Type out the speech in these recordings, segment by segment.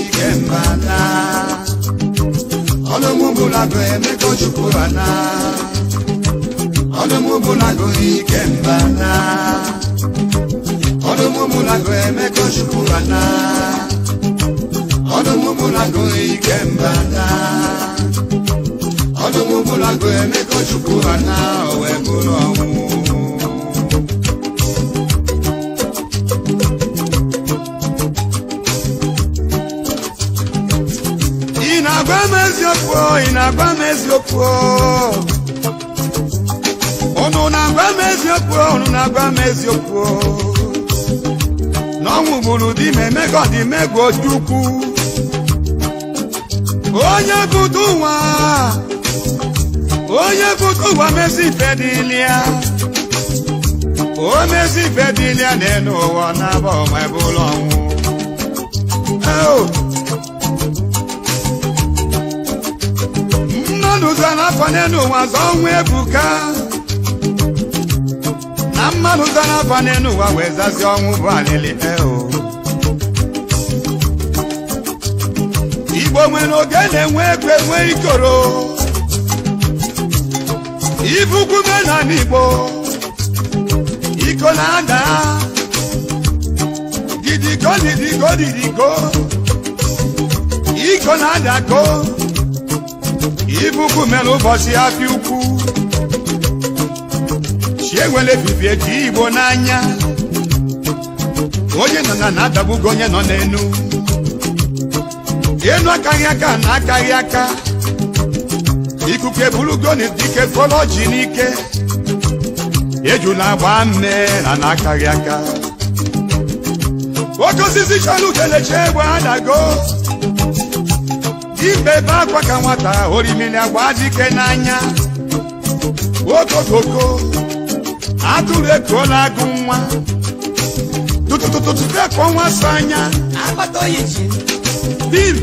ikembana Olumubulago emeko chukurana Olumubulago ikembana Olumubulago emeko chukurana Olumubulago ikembana Olumubulago emeko chukurana Owebulomu Inagbameziokwo Onu nagbameziokwo N'ọnwụ gburu di memego di mego chukwu Onye butu ụwa mezi fedilia O mezi fedilia n'elu ụwa n'aba ọma ebulu ọnwụ Zana fanenu wazonwe buka Na mmanu zana fanenu wawezazi onwu balili Igbo mweno gene mwekwe mwe ikoro Ibuku mena nibo Iko nanda Didigo Iko nanda ko Ibuku melo bosi afi ukwu Shewele bibie ji Igbo n'anya Onye nọ na adabugo onye nọ n'enu Enu akaghị aka na akaghị aka Ikuku ebulugo n'idike fọlọ ji n'ike Ejula agba mme na akaghị aka Oke osisi chọlụ keleche egbe adago Imbe bakwa ka nwata orimili agba dike n'anya Okokoko atụrụ ekola agụ nwa Tututututu ekwo nwa sanya Akpato yichi Bim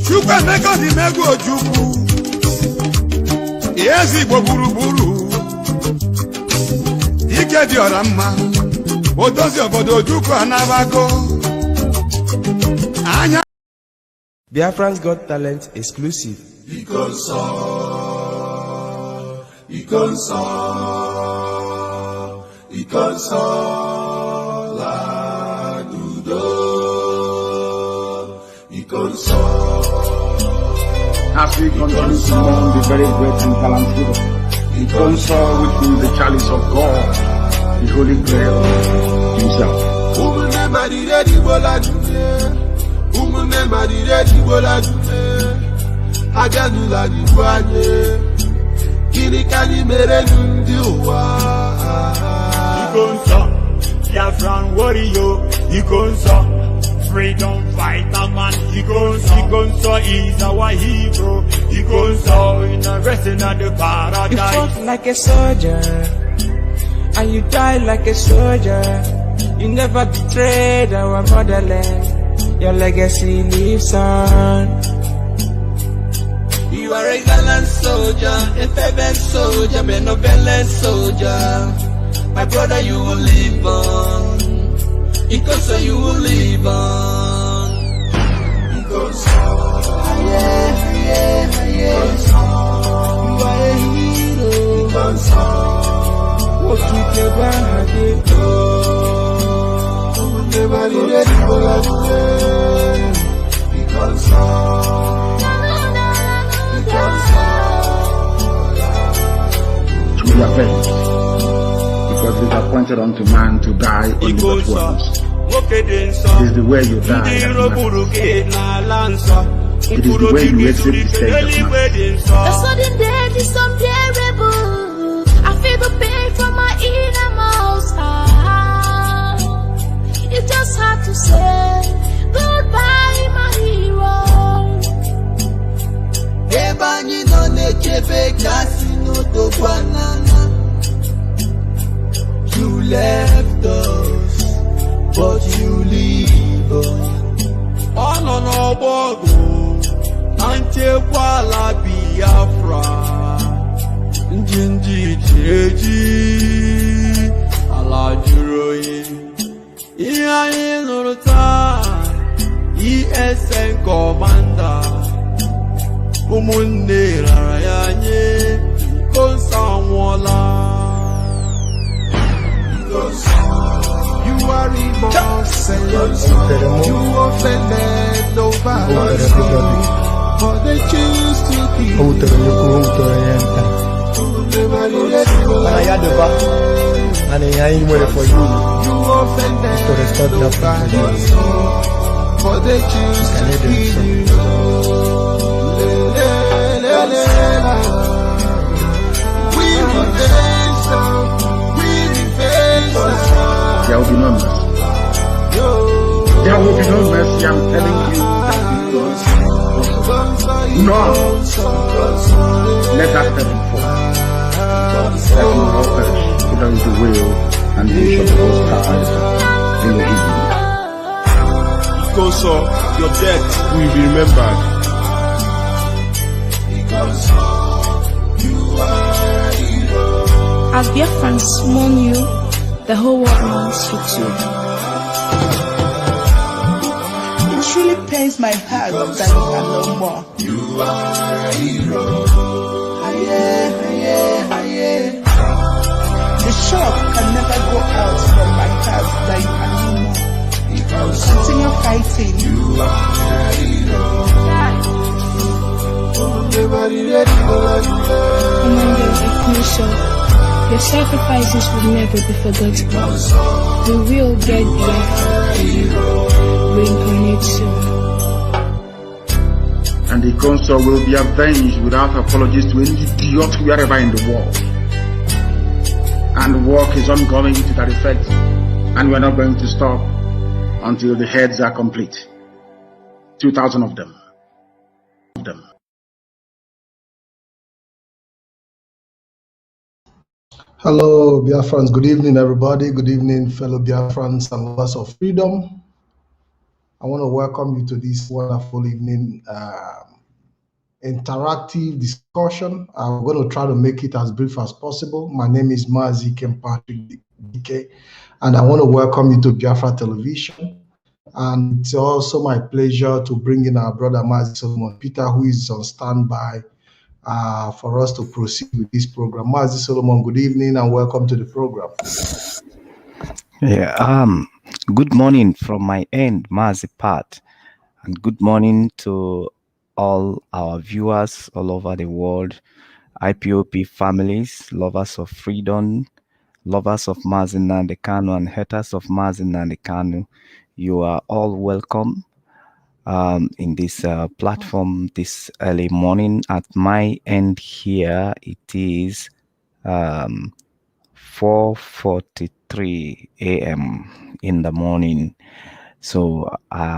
Chukwa mego di mego ojukwu Ezi Igbo gburugburu Ike dị ọra mma Odozi obodo ojukwu anabago Anya Biafran's Got Talent exclusive. Ikonso la dudo. Ikonso. As we continue to mourn the very great and talented Ikonso, which means the chalice of God, the Holy Grail himself. Umune dibola dume Ajanula dibuanye Kini kani mere nundi uwa Ikonso, Biafran warrior Ikonso, freedom fighter man Ikonso is our hero Ikonso in a resting at the paradise. You fought like a soldier And you died like a soldier. You never betrayed our motherland. Your legacy lives on. You are a gallant soldier, a fervent soldier, benevolent soldier. My brother, you will live on. Ikonso, you will live on. Ikonso, you are a hero. Ikonso, what you never had never needed people like you. Ikonso. To be avenged, because it is appointed unto man to die only but once. It is the way you die. It is the way you exit the stage of man. The sudden death is unbearable. I feel the pain from my innermost heart. You just have to say goodbye, my hero. You left us, but you live on. On our board, Antequala Biafra, Njinji Jeji, Ala Juroy, Ian Lurta, ESN Commander Umunne Rarayanye Konsanwala. You are remorseless. You offended nobody, but they choose to keep you. You offended nobody, but they choose to keep you. We revenge them. There will be no mercy. There will be no mercy, I'm telling you that because none. Let that heaven fall. Let no one perish. That is the will and the wish of the Most High in the evening. Because your death will be remembered. As Biafrans mourn you, the whole world mourns you too. It truly pains my heart that you are no more. You are a hero. The shock can never go out from my heart that you are no more. Continue fighting. You are a hero. Your sacrifices will never be forgotten. We will get Biafra. Reincarnate soon. And the council will be avenged without apologies to any idiot wherever in the world. And work is ongoing to that effect. And we're not going to stop until the heads are complete. 2,000 of them. Hello, Biafrans. Good evening, everybody. Good evening, fellow Biafrans and lovers of freedom. I want to welcome you to this wonderful evening interactive discussion. I'm going to try to make it as brief as possible. My name is Mazi Patrick DK, and I want to welcome you to Biafra Television. And it's also my pleasure to bring in our brother Mazi Solomon Peter, who is on standby for us to proceed with this program. Mazi Solomon, good evening and welcome to the program. Yeah, good morning from my end, Mazi Pat, and good morning to all our viewers all over the world, IPOP families, lovers of freedom, lovers of Mazi Nnamdi Kanu, and haters of Mazi Nnamdi Kanu. You are all welcome in this platform this early morning. At my end here, it is 4:43 a.m. in the morning. So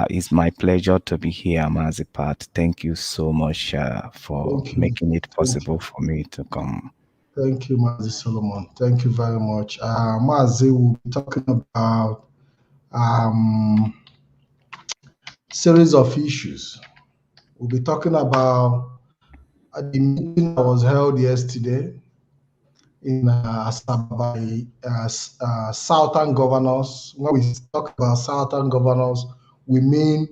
it's my pleasure to be here, Mazipat. Thank you so much for making it possible for me to come. Thank you, Mazi Solomon. Thank you very much. Mazi, we'll be talking about series of issues. We'll be talking about the meeting that was held yesterday in Asaba by Southern governors. When we talk about Southern governors, we mean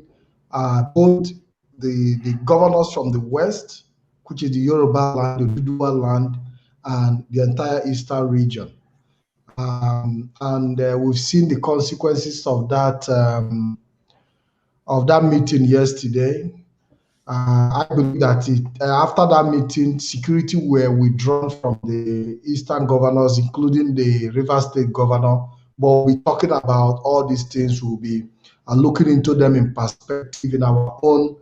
both the governors from the West, which is the Yoruba land, the WITHDRAWAL land, and the entire Eastern region. And we've seen the consequences of that meeting yesterday. I believe that after that meeting, security were withdrawn from the Eastern governors, including the River State governor. But we're talking about all these things. We'll be looking into them in perspective in our own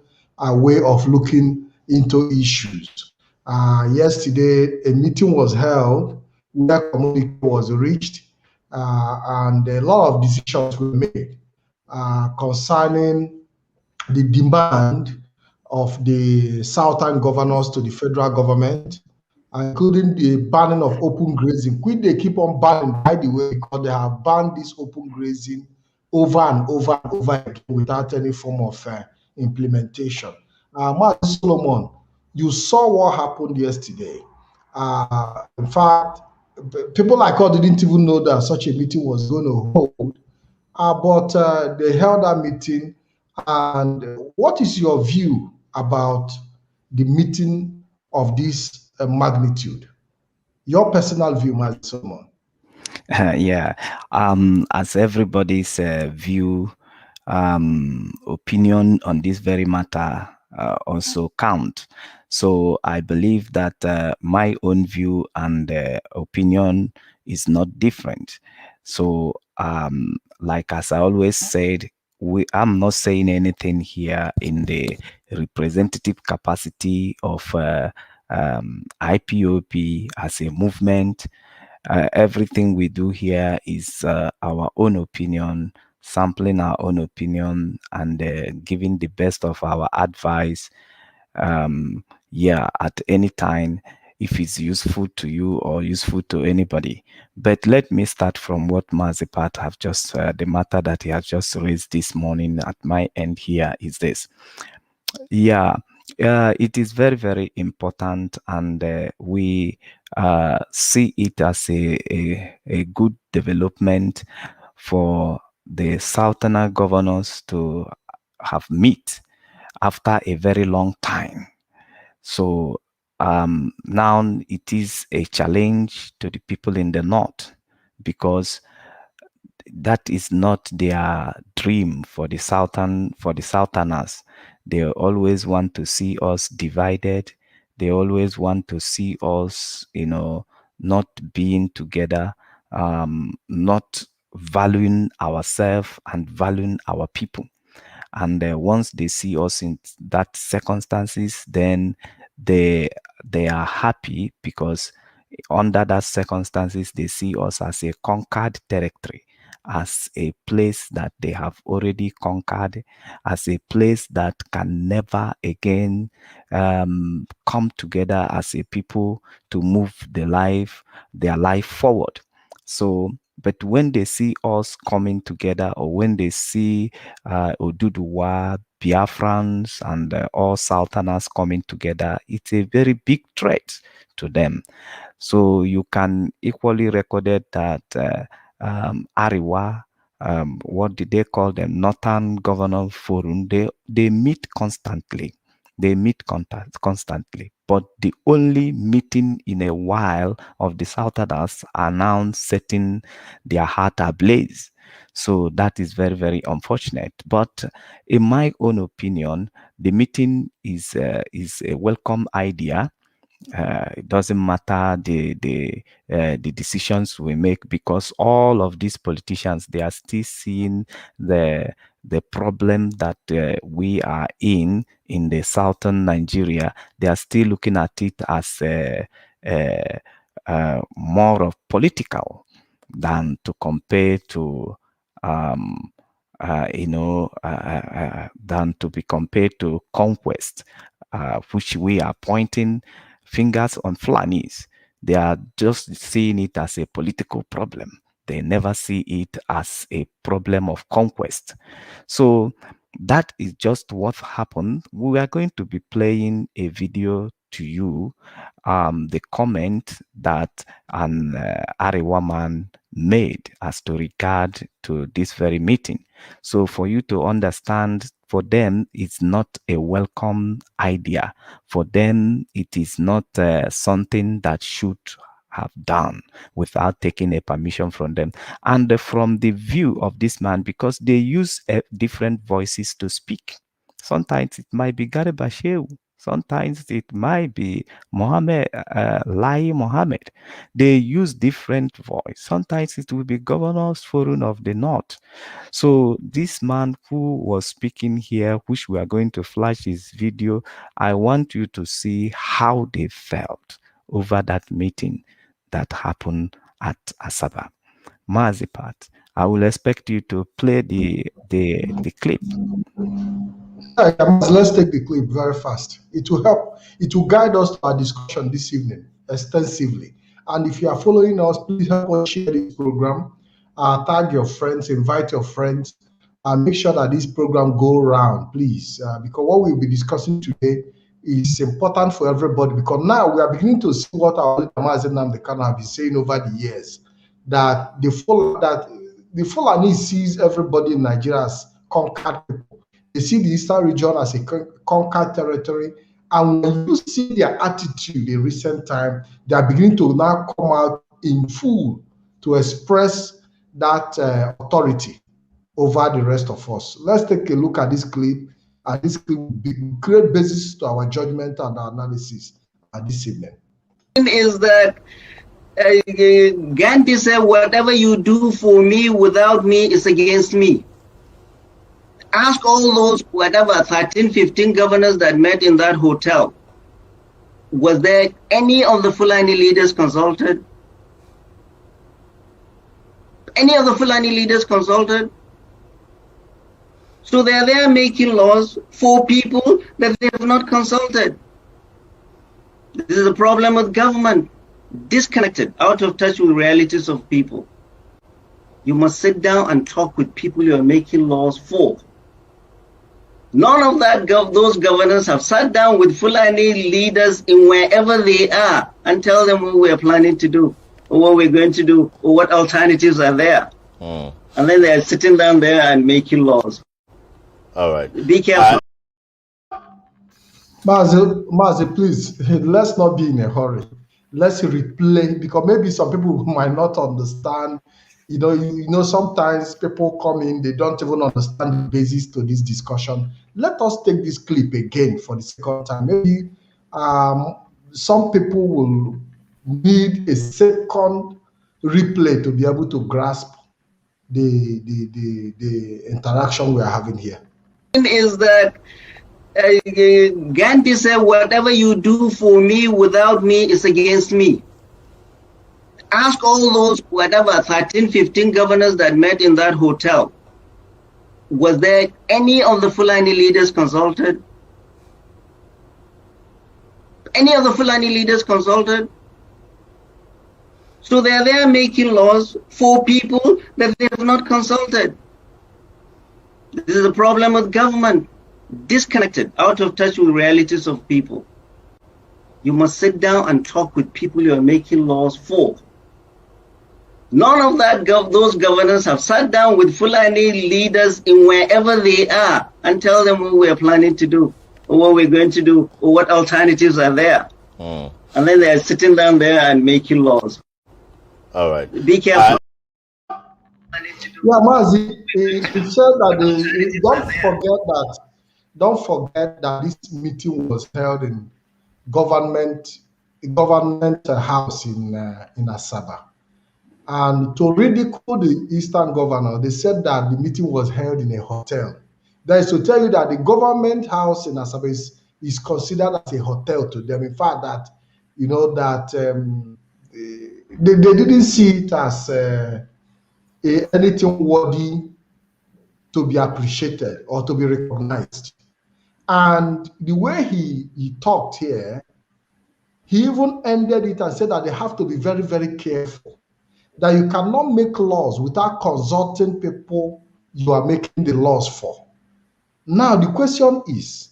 way of looking into issues. Yesterday, a meeting was held where communique was reached, and a lot of decisions were made concerning the demand of the Southern governors to the federal government, including the banning of open grazing, which they keep on banning, by the way, because they have banned this open grazing over and over and over again without any form of implementation. Mazi Solomon, you saw what happened yesterday. In fact, people like us didn't even know that such a meeting was going to hold, but they held that meeting, And what is your view about the meeting of this magnitude? Your personal view, Master Solomon. Yeah, as everybody's view, opinion on this very matter also count. So I believe that my own view and opinion is not different. So, like as I always said, I'm not saying anything here in the representative capacity of IPOP as a movement. Everything we do here is our own opinion, sampling our own opinion, and giving the best of our advice. At any time, if it's useful to you or useful to anybody. But let me start from what Mazipat have just, the matter that he has just raised this morning at my end here is this. Yeah, it is very, very important, and we see it as a good development for the Southerner governors to have met after a very long time. So now it is a challenge to the people in the North, because that is not their dream for the Southerners. They always want to see us divided. They always want to see us, not being together, not valuing ourselves and valuing our people. And once they see us in that circumstances, then they are happy, because under that circumstances they see us as a conquered territory, as a place that they have already conquered, as a place that can never again come together as a people to move their life forward. So, but when they see us coming together, or when they see Oduduwa, Biafrans, and all Southerners coming together, it's a very big threat to them. So you can equally record it that Ariwa, what did they call them? Northern Governor Forum. They meet constantly. They meet constantly. But the only meeting in a while of the Southerners are now setting their heart ablaze. So that is very, very unfortunate. But in my own opinion, the meeting is a welcome idea. It doesn't matter the decisions we make, because all of these politicians, they are still seeing the problem that we are in the southern Nigeria. They are still looking at it as more of political than to compare to than to be compared to conquest, which we are pointing fingers on Fulanis. They are just seeing it as a political problem. They never see it as a problem of conquest. So that is just what happened. We are going to be playing a video to you, the comment that an Arewa man made as to regard to this very meeting. So for you to understand, for them, it's not a welcome idea. For them, it is not something that should have done without taking a permission from them. And from the view of this man, because they use different voices to speak. Sometimes it might be Garibashew. Sometimes it might be Mohammed, Lai Mohammed. They use different voice. Sometimes it will be Governors Forum of the North. So this man who was speaking here, which we are going to flash his video, I want you to see how they felt over that meeting that happened at Asaba. Mazipat, I will expect you to play the clip. Let's take the clip very fast. It will help. It will guide us to our discussion this evening extensively. And if you are following us, please help us share this program. Tag your friends, invite your friends, and make sure that this program go around, please. Because what we'll be discussing today is important for everybody. Because now we are beginning to see what our leader Mazi Nnamdi Kanu have been saying over the years, that the Fulani sees everybody in Nigeria as conquered people. They see the Eastern region as a conquered territory. And when you see their attitude in recent time, they are beginning to now come out in full to express that authority over the rest of us. Let's take a look at this clip, and this clip will create basis to our judgment and our analysis this evening. Is that Gandhi said, whatever you do for me without me is against me. Ask all those, whatever, 13, 15 governors that met in that hotel. Was there any of the Fulani leaders consulted? Any of the Fulani leaders consulted? So they are there making laws for people that they have not consulted. This is a problem with government. Disconnected, out of touch with realities of people. You must sit down and talk with people you are making laws for. None of that those governors have sat down with Fulani leaders in wherever they are and tell them what we are planning to do, or what we're going to do, or what alternatives are there. And then they are sitting down there and making laws. All right. Be careful. Mazi, please, let's not be in a hurry. Let's replay, because maybe some people might not understand. You know, sometimes people come in, they don't even understand the basis to this discussion. Let us take this clip again for the second time. Maybe some people will need a second replay to be able to grasp the interaction we are having here. Is that Gandhi said, whatever you do for me without me is against me. Ask all those, whatever, 13, 15 governors that met in that hotel. Was there any of the Fulani leaders consulted? Any of the Fulani leaders consulted? So they are there making laws for people that they have not consulted. This is a problem with government. Disconnected, out of touch with realities of people. You must sit down and talk with people you are making laws for. None of that those governors have sat down with Fulani leaders in wherever they are and tell them what we are planning to do, or what we're going to do, or what alternatives are there. And then they are sitting down there and making laws. All right. Be careful. Yeah, Mazi, it said that don't forget that this meeting was held in government house in Asaba. And to ridicule the Eastern governor, they said that the meeting was held in a hotel. That is to tell you that the government house in Asaba is considered as a hotel to them. In fact, that they didn't see it as anything worthy to be appreciated or to be recognized. And the way he talked here, he even ended it and said that they have to be very, very careful, that you cannot make laws without consulting people you are making the laws for. Now, the question is,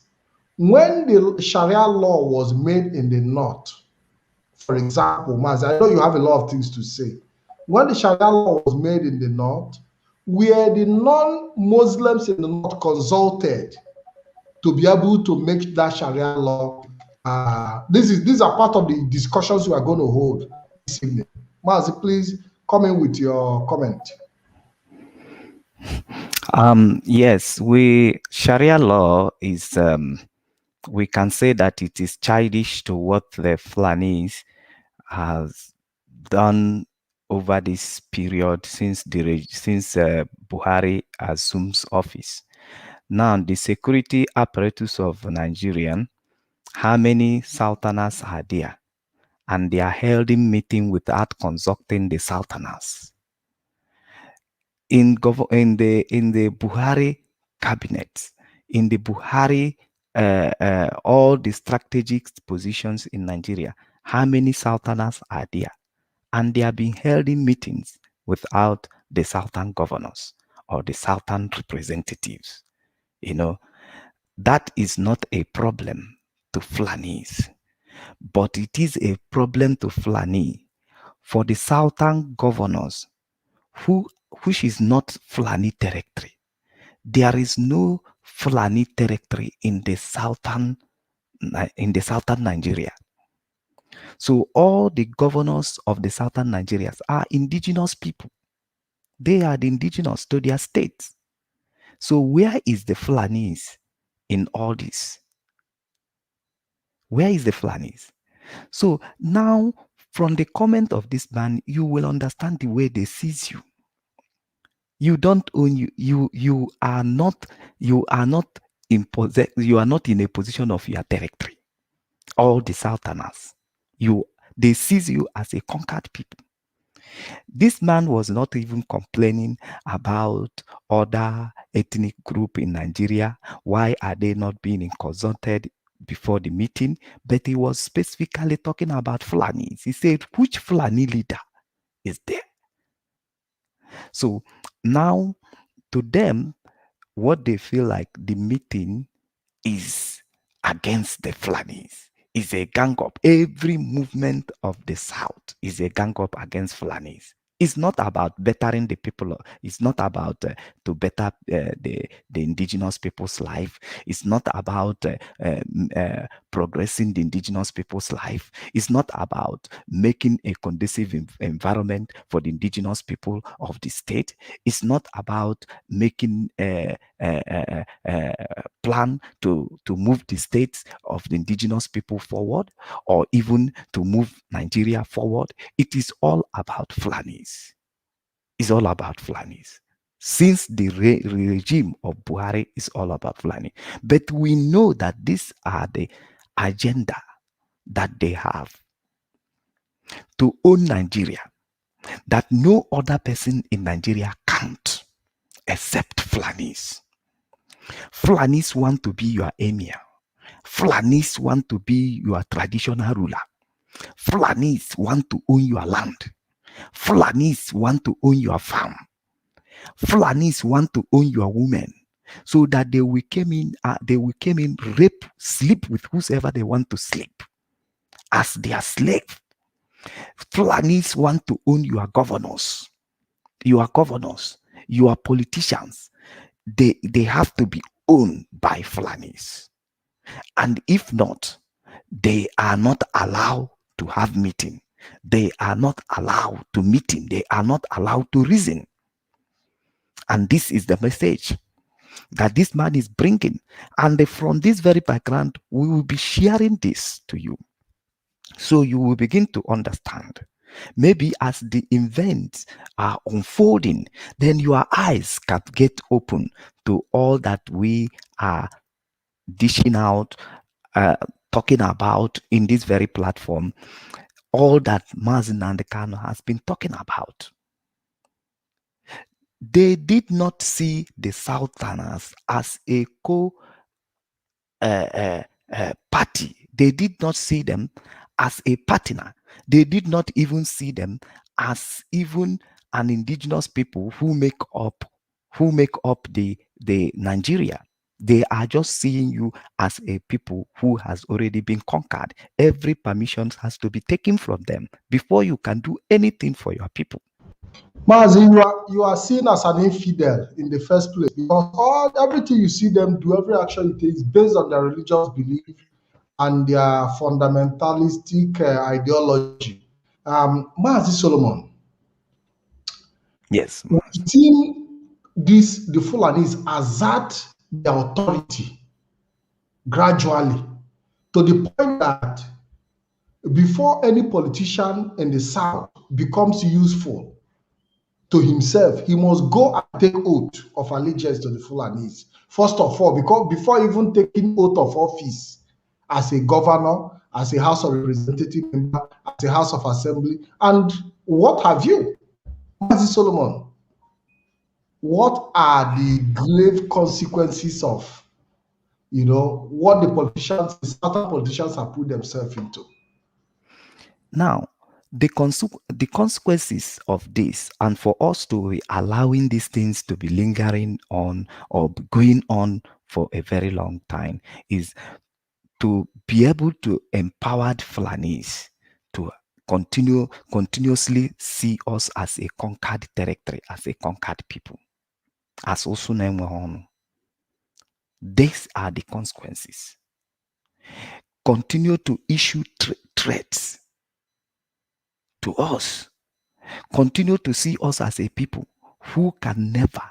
when the Sharia law was made in the North, for example, Maz, I know you have a lot of things to say. When the Sharia law was made in the North, were the non-Muslims in the North consulted to be able to make that Sharia law? These are part of the discussions we are going to hold this evening. Mazi, please come in with your comment. Yes, Sharia law is, we can say that it is childish to what the Fulanis has done over this period since Buhari assumes office. Now, the security apparatus of Nigerian, how many sultanas are there? And they are held in meeting without consulting the sultanas. In the Buhari cabinet, in the Buhari, all the strategic positions in Nigeria, how many sultanas are there? And they are being held in meetings without the sultan governors or the sultan representatives. You know, that is not a problem to Fulanis, but it is a problem to Fulani for the sultan governors which is not Fulani territory. There is no Fulani territory in the southern Nigeria. So all the governors of the southern Nigeria are indigenous people. They are the indigenous to their states. So where is the Fulanis in all this? Where is the Fulanis? So now, from the comment of this man, you will understand the way they seize you. You don't own you are not in you are not in a position of your territory. All the Southerners, they seize you as a conquered people. This man was not even complaining about other ethnic group in Nigeria. Why are they not being consulted before the meeting? But he was specifically talking about Fulanis. He said, which Fulani leader is there? So now, to them, what they feel like the meeting is against the Fulanis. Is a gang up. Every movement of the South is a gang up against Fulanis. It's not about bettering the people. It's not about to better the indigenous people's life. It's not about progressing the indigenous people's life. It's not about making a conducive environment for the indigenous people of the state. It's not about making a plan to move the states of the indigenous people forward, or even to move Nigeria forward. It is all about Fulanis. It's all about Fulanis. Since the regime of Buhari is all about Fulani. But we know that these are the agenda that they have to own Nigeria, that no other person in Nigeria can't except Fulanis. Fulanis want to be your emir. Fulanis want to be your traditional ruler. Fulanis want to own your land. Fulanis want to own your farm. Fulanis want to own your women, so that they will come in, rape, sleep with whoever they want to sleep as their slave. Fulanis want to own your governors, your politicians. They have to be owned by Fulanis. And if not, they are not allowed to have meeting. They are not allowed to meeting. They are not allowed to reason. And this is the message that this man is bringing. And from this very background, we will be sharing this to you. So you will begin to understand. Maybe as the events are unfolding, then your eyes can get open to all that we are dishing out, talking about in this very platform, all that Mazi Nnamdi Kanu has been talking about. They did not see the Southerners as a party. They did not see them as a partner. They did not even see them as even an indigenous people who make up the Nigeria. They are just seeing you as a people who has already been conquered. Every permission has to be taken from them before you can do anything for your people. Mazi, you are seen as an infidel in the first place, because everything you see them do, every action you take is based on their religious belief and their fundamentalistic ideology. Mazi Solomon. Yes. We've seen the Fulanis assert their authority gradually, to the point that before any politician in the South becomes useful to himself, he must go and take oath of allegiance to the Fulanis. First of all, because before even taking oath of office as a governor, as a House of Representative member, as a House of Assembly, and what have you, Mazi Solomon, what are the grave consequences of, what the Southern politicians have put themselves into? Now, the consequences of this, and for us to be allowing these things to be lingering on or going on for a very long time, is to be able to empower Fulanis to continuously see us as a conquered territory, as a conquered people. As also These are the consequences. Continue to issue threats to us. Continue to see us as a people who can never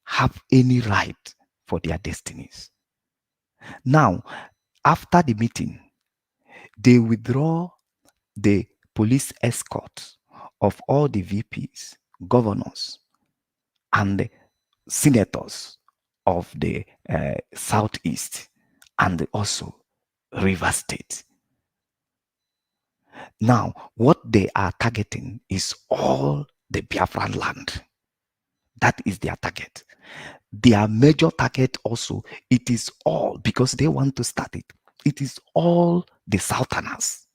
have any right for their destinies. Now, after the meeting, they withdraw the police escort of all the VPs, governors, and the senators of the Southeast and also River State. Now, what they are targeting is all the Biafran land. That is their target. Their major target also, it is all, because they want to start it, it is all the Southerners.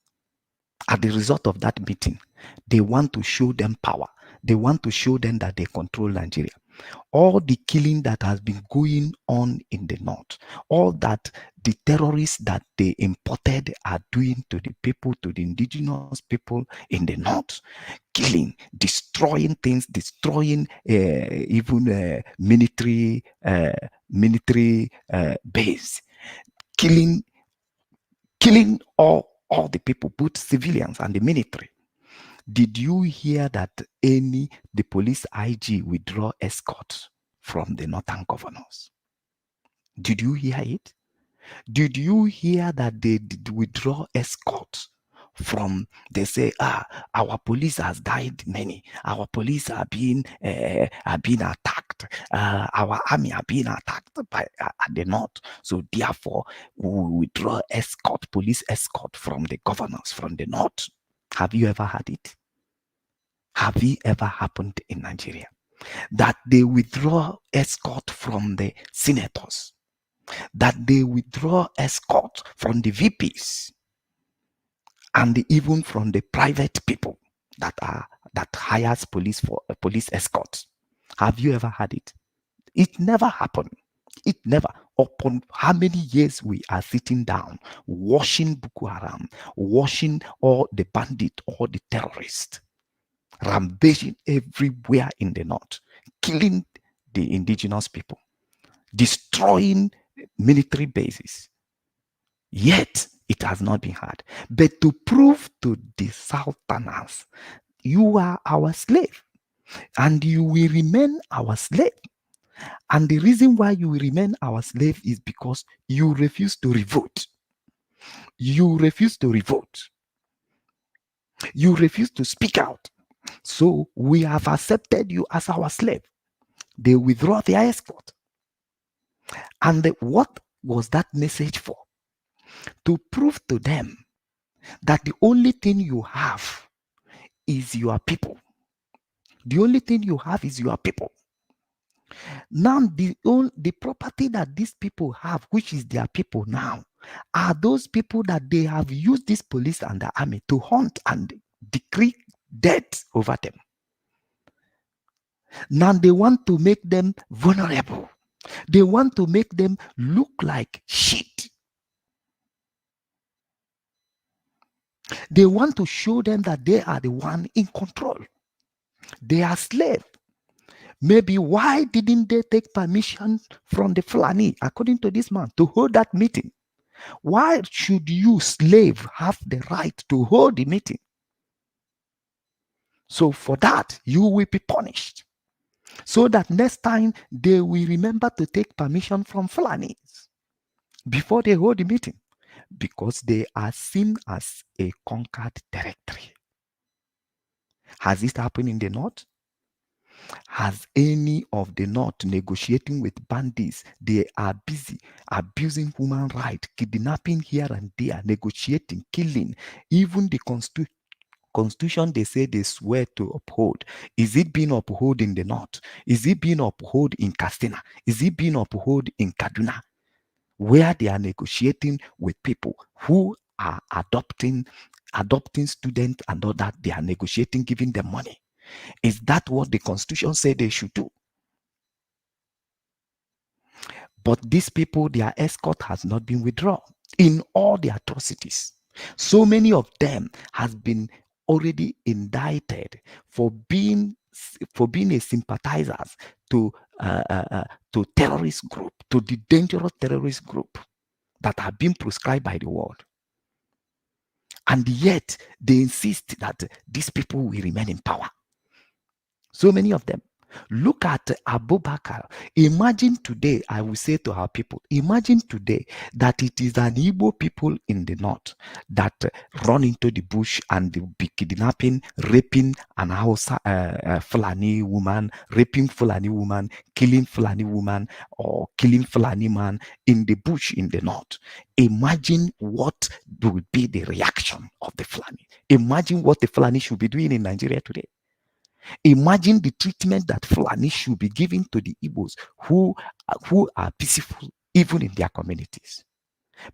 As the result of that meeting, they want to show them power. They want to show them that they control Nigeria. All the killing that has been going on in the north, all that the terrorists that they imported are doing to the people, to the indigenous people in the north, killing, destroying things, destroying even military base, killing all the people, both civilians and the military. Did you hear that the police IG withdraw escorts from the northern governors? Did you hear it? Did you hear that they did withdraw escorts from, they say, our police has died many, our police are being attacked, our army are being attacked by at the north, so therefore we withdraw police escort from the governors from the north? Have you ever had it? Have it ever happened in Nigeria that they withdraw escort from the senators, that they withdraw escort from the VPs, and even from the private people that hires police for police escorts? Have you ever had it? It never happened. It never. Upon how many years we are sitting down, watching Boko Haram, watching all the bandits, all the terrorists, rampaging everywhere in the north, killing the indigenous people, destroying military bases. Yet it has not been had. But to prove to the Southerners, you are our slave and you will remain our slave. And the reason why you will remain our slave is because you refuse to revolt. You refuse to revolt. You refuse to speak out. So we have accepted you as our slave. They withdraw their escort. And what was that message for? To prove to them that the only thing you have is your people. The only thing you have is your people. Now, the property that these people have, which is their people now, are those people that they have used this police and the army to hunt and decree death over them. Now they want to make them vulnerable. They want to make them look like shit. They want to show them that they are the one in control. They are slaves. Maybe why didn't they take permission from the Fulani, according to this man, to hold that meeting? Why should you, slave, have the right to hold the meeting? So for that, you will be punished. So that next time they will remember to take permission from Fulanis before they hold the meeting, because they are seen as a conquered territory. Has this happened in the north? Has any of the north negotiating with bandits? They are busy abusing human rights, kidnapping here and there, negotiating, killing. Even the constitution they say they swear to uphold, is it being upheld in the north? Is it being upheld in Katsina? Is it being upheld in Kaduna, where they are negotiating with people who are adopting students and all that? They are negotiating, giving them money. Is that what the constitution said they should do? But these people, their escort has not been withdrawn in all the atrocities. So many of them has been already indicted for being a sympathizers to to terrorist group, to the dangerous terrorist group that have been prescribed by the world. And yet they insist that these people will remain in power. So many of them. Look at Abu Bakr. Imagine today, I will say to our people, imagine today that it is an Igbo people in the north that run into the bush and they be kidnapping, raping an Hausa Fulani woman, raping Fulani woman, killing Fulani woman, or killing Fulani man in the bush in the north. Imagine what would be the reaction of the Fulani. Imagine what the Fulani should be doing in Nigeria today. Imagine the treatment that Fulani should be giving to the Igbos who are peaceful even in their communities.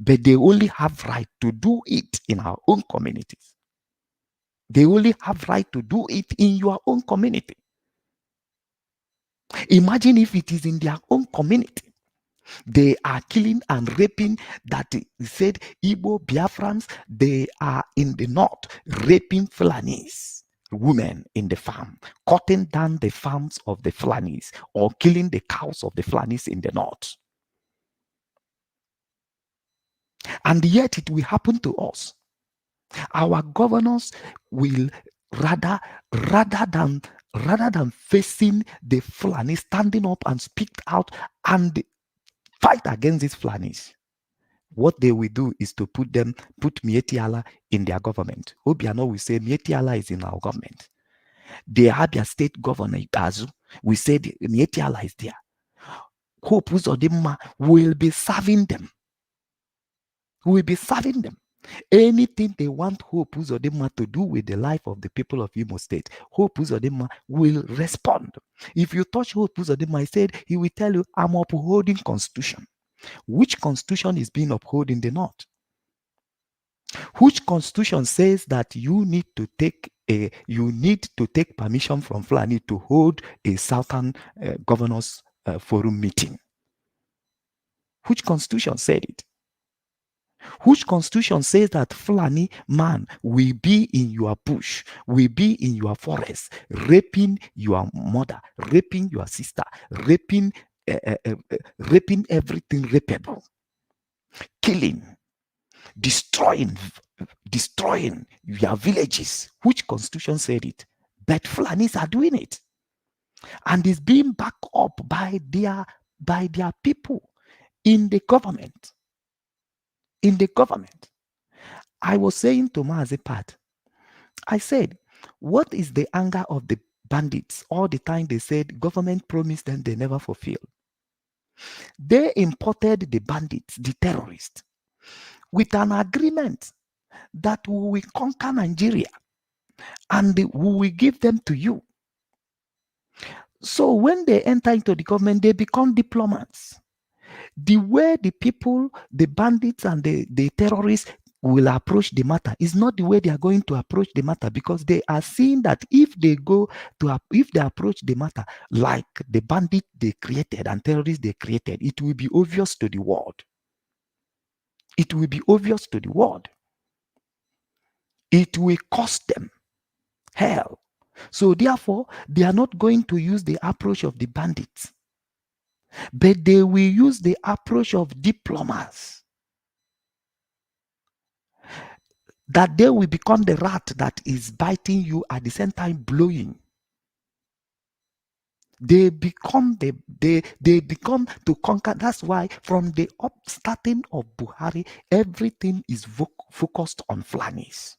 But they only have right to do it in our own communities. They only have right to do it in your own community. Imagine if it is in their own community. They are killing and raping, that said Igbo Biafrans, they are in the north raping Fulanis. Women in the farm, cutting down the farms of the Fulanis or killing the cows of the Fulanis in the north. And yet it will happen to us. Our governors will rather than facing the Fulani, standing up and speak out and fight against these Fulanis. What they will do is to put Mietiala in their government. Obiano will say Mietiala is in our government. The Abia State Governor Ikazu, we said Mietiala is there. Hope Uzodimma will be serving them. Will be serving them. Anything they want Hope Uzodimma to do with the life of the people of Imo State, Hope Uzodimma will respond. If you touch Hope Uzodimma, he said he will tell you, I'm upholding Constitution. Which constitution is being upheld in the north? Which constitution says that you need to take permission from Fulani to hold a Southern Governors Forum meeting? Which constitution said it? Which constitution says that Fulani man will be in your bush, will be in your forest, raping your mother, raping your sister, raping everything rapeable, killing, destroying your villages? Which constitution said it? But Fulanis are doing it, and it's being backed up by their people in the government. In the government, I was saying to Mazepat, I said, what is the anger of the bandits? All the time they said government promised them, they never fulfilled. They imported the bandits, the terrorists, with an agreement that we will conquer Nigeria and we will give them to you. So when they enter into the government, they become diplomats. The way the people, the bandits and the terrorists will approach the matter is not the way they are going to approach the matter, because they are seeing that if they approach the matter like the bandit they created and terrorists they created, it will be obvious to the world. It will be obvious to the world. It will cost them hell. So therefore, they are not going to use the approach of the bandits, but they will use the approach of diplomats. That they will become the rat that is biting you at the same time blowing. They become they become to conquer. That's why from the starting of Buhari, everything is focused on Fulanis.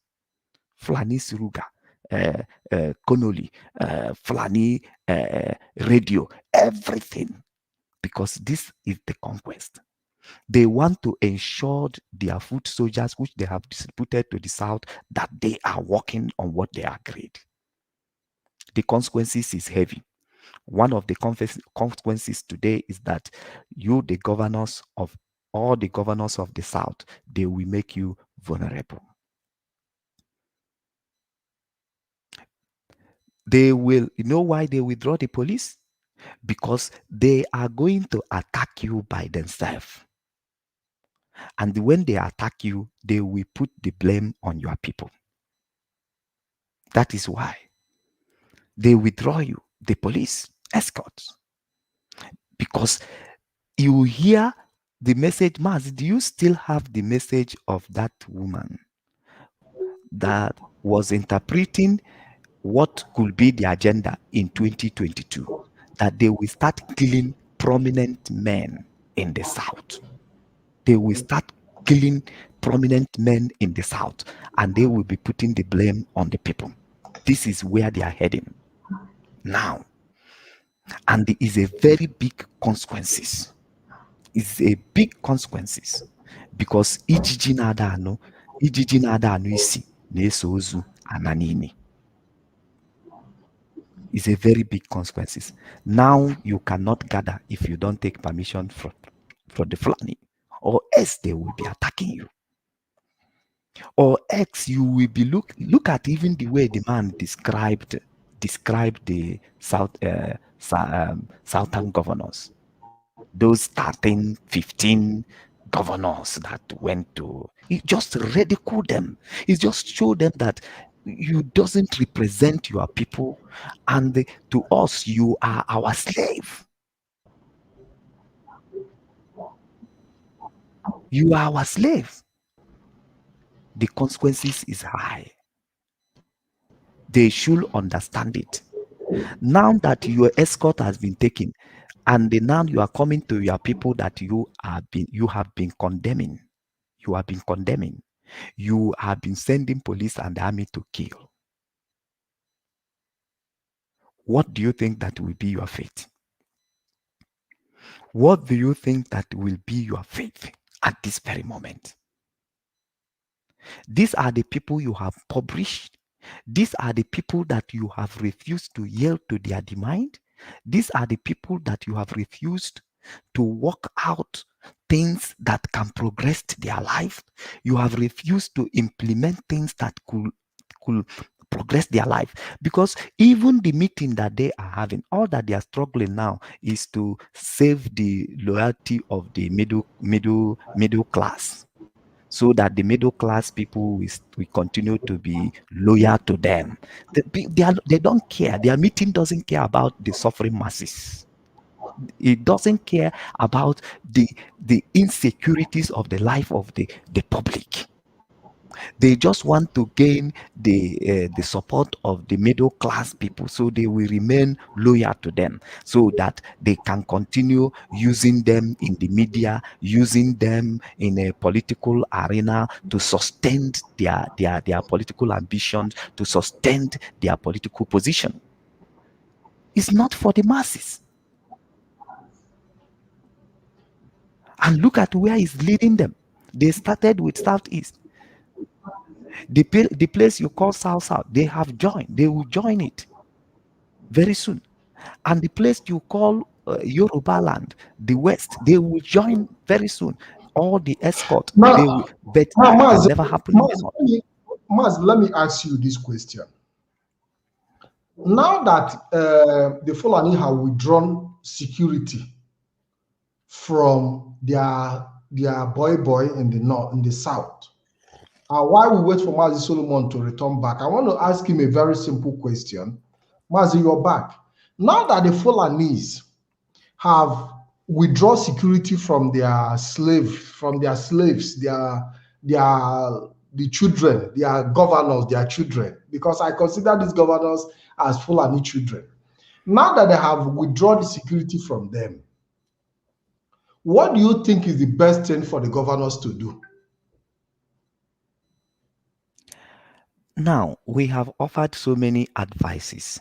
Fulanis Ruga, Konoli, Fulani radio, everything, because this is the conquest. They want to ensure their foot soldiers, which they have distributed to the south, that they are working on what they agreed. The consequences is heavy. One of the consequences today is that you, the governors of all the governors of the south, they will make you vulnerable. They will, you know why they withdraw the police? Because they are going to attack you by themselves. And when they attack you, they will put the blame on your people. That is why they withdraw you, the police, escorts. because you hear the message. Maz, do you still have the message of that woman that was interpreting what could be the agenda in 2022? That they will start killing prominent men in the South. They will start killing prominent men in the South, and they will be putting the blame on the people. This is where they are heading now. And it is a very big consequences. It's a big consequences because ijiji na-ada anụ isi na-eso ozu ana niile. It's a very big consequences. Now you cannot gather if you don't take permission from the Fulani, or else they will be attacking you. Or else you will be look at even the way the man described the southern governors, those 13, 15 governors that went to, he just ridiculed them. He just showed them that you doesn't represent your people, and to us you are our slave. You are our slave. The consequences is high. They should understand it. Now that your escort has been taken, and now you are coming to your people that you have been condemning. You have been condemning. You have been sending police and army to kill. What do you think that will be your fate? What do you think that will be your fate at this very moment? These are the people you have published. These are the people that you have refused to yield to their demand. These are the people that you have refused to work out things that can progress their life. You have refused to implement things that could progress their life, because even the meeting that they are having, all that they are struggling now is to save the loyalty of the middle class, so that the middle class people will continue to be loyal to them. They don't care. Their meeting doesn't care about the suffering masses. It doesn't care about the insecurities of the life of the public. They just want to gain the support of the middle class people, so they will remain loyal to them, so that they can continue using them in the media, using them in a political arena to sustain their political ambitions, to sustain their political position. It's not for the masses. And look at where it's leading them. They started with Southeast. The place you call South, they have joined. They will join it very soon. And the place you call Yoruba land, the West, they will join very soon. All the escort, Now, they will, but that can never happen. Maz, let me ask you this question. Now that the Fulani have withdrawn security from their boy in the north, in the south, while we wait for Mazi Solomon to return back, I want to ask him a very simple question. Mazi, you're back. Now that the Fulanis have withdrawn security from their slaves, the children, their governors, their children, because I consider these governors as Fulani children. Now that they have withdrawn the security from them, what do you think is the best thing for the governors to do? Now, we have offered so many advices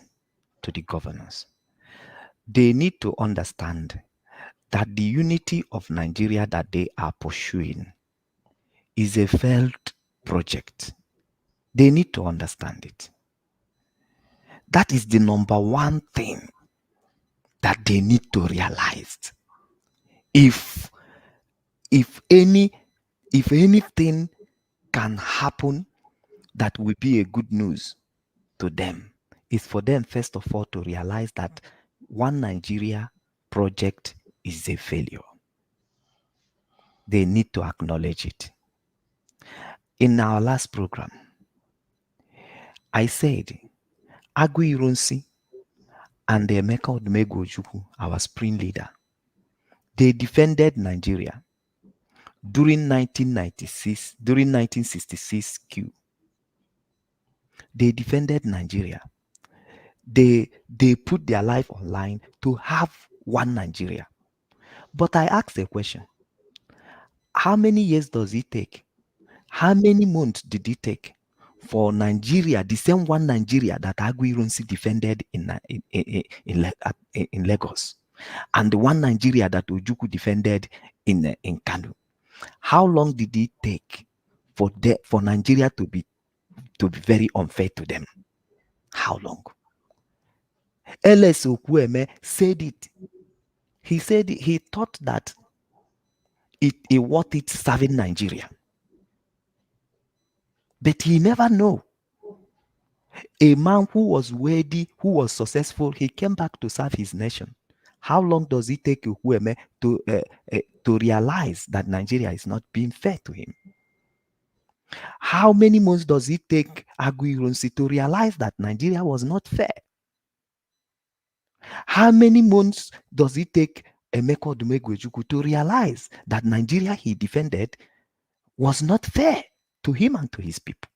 to the governors. They need to understand that the unity of Nigeria that they are pursuing is a failed project. They need to understand it. That is the number one thing that they need to realize. If anything can happen that will be a good news to them, is for them first of all to realize that one Nigeria project is a failure. They need to acknowledge it. In our last program, I said Agui Ironsi and Emeka Odumegwu Ojukwu, our spring leader, They defended Nigeria during 1996, during 1966 coup. They defended Nigeria. They put their life online to have one Nigeria. But I asked a question. How many years does it take? How many months did it take for Nigeria, the same one Nigeria that Aguirunsi defended in Lagos, and the one Nigeria that Ojukwu defended in Kano? How long did it take for Nigeria to be very unfair to them? How long? L.S. Okwueme said it. He said he thought that it worth it serving Nigeria. But he never know. A man who was worthy, who was successful, he came back to serve his nation. How long does it take Okwueme to realize that Nigeria is not being fair to him? How many months does it take Aguirunsi to realize that Nigeria was not fair? How many months does it take Emeka Odumegwu to realize that Nigeria he defended was not fair to him and to his people?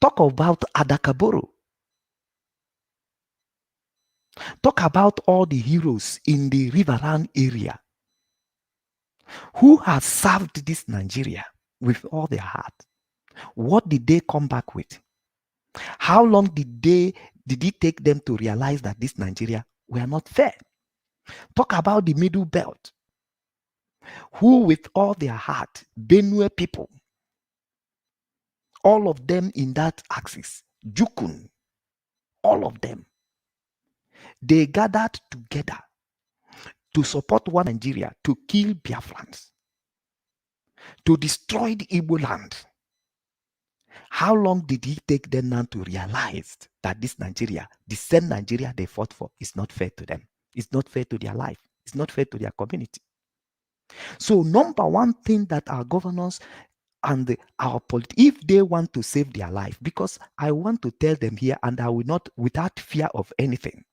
Talk about Adakaboro. Talk about all the heroes in the Riverine area who have served this Nigeria with all their heart. What did they come back with? How long did it take them to realize that this Nigeria were not fair? Talk about the Middle Belt, who with all their heart, Benue people, all of them in that axis, Jukun, all of them, they gathered together to support one Nigeria, to kill Biafrans, to destroy the Igbo land. How long did it take them now to realize that this Nigeria, the same Nigeria they fought for, is not fair to them? It's not fair to their life. It's not fair to their community. So number one thing that our governors and our politics, if they want to save their life, because I want to tell them here, and I will not, without fear of anything,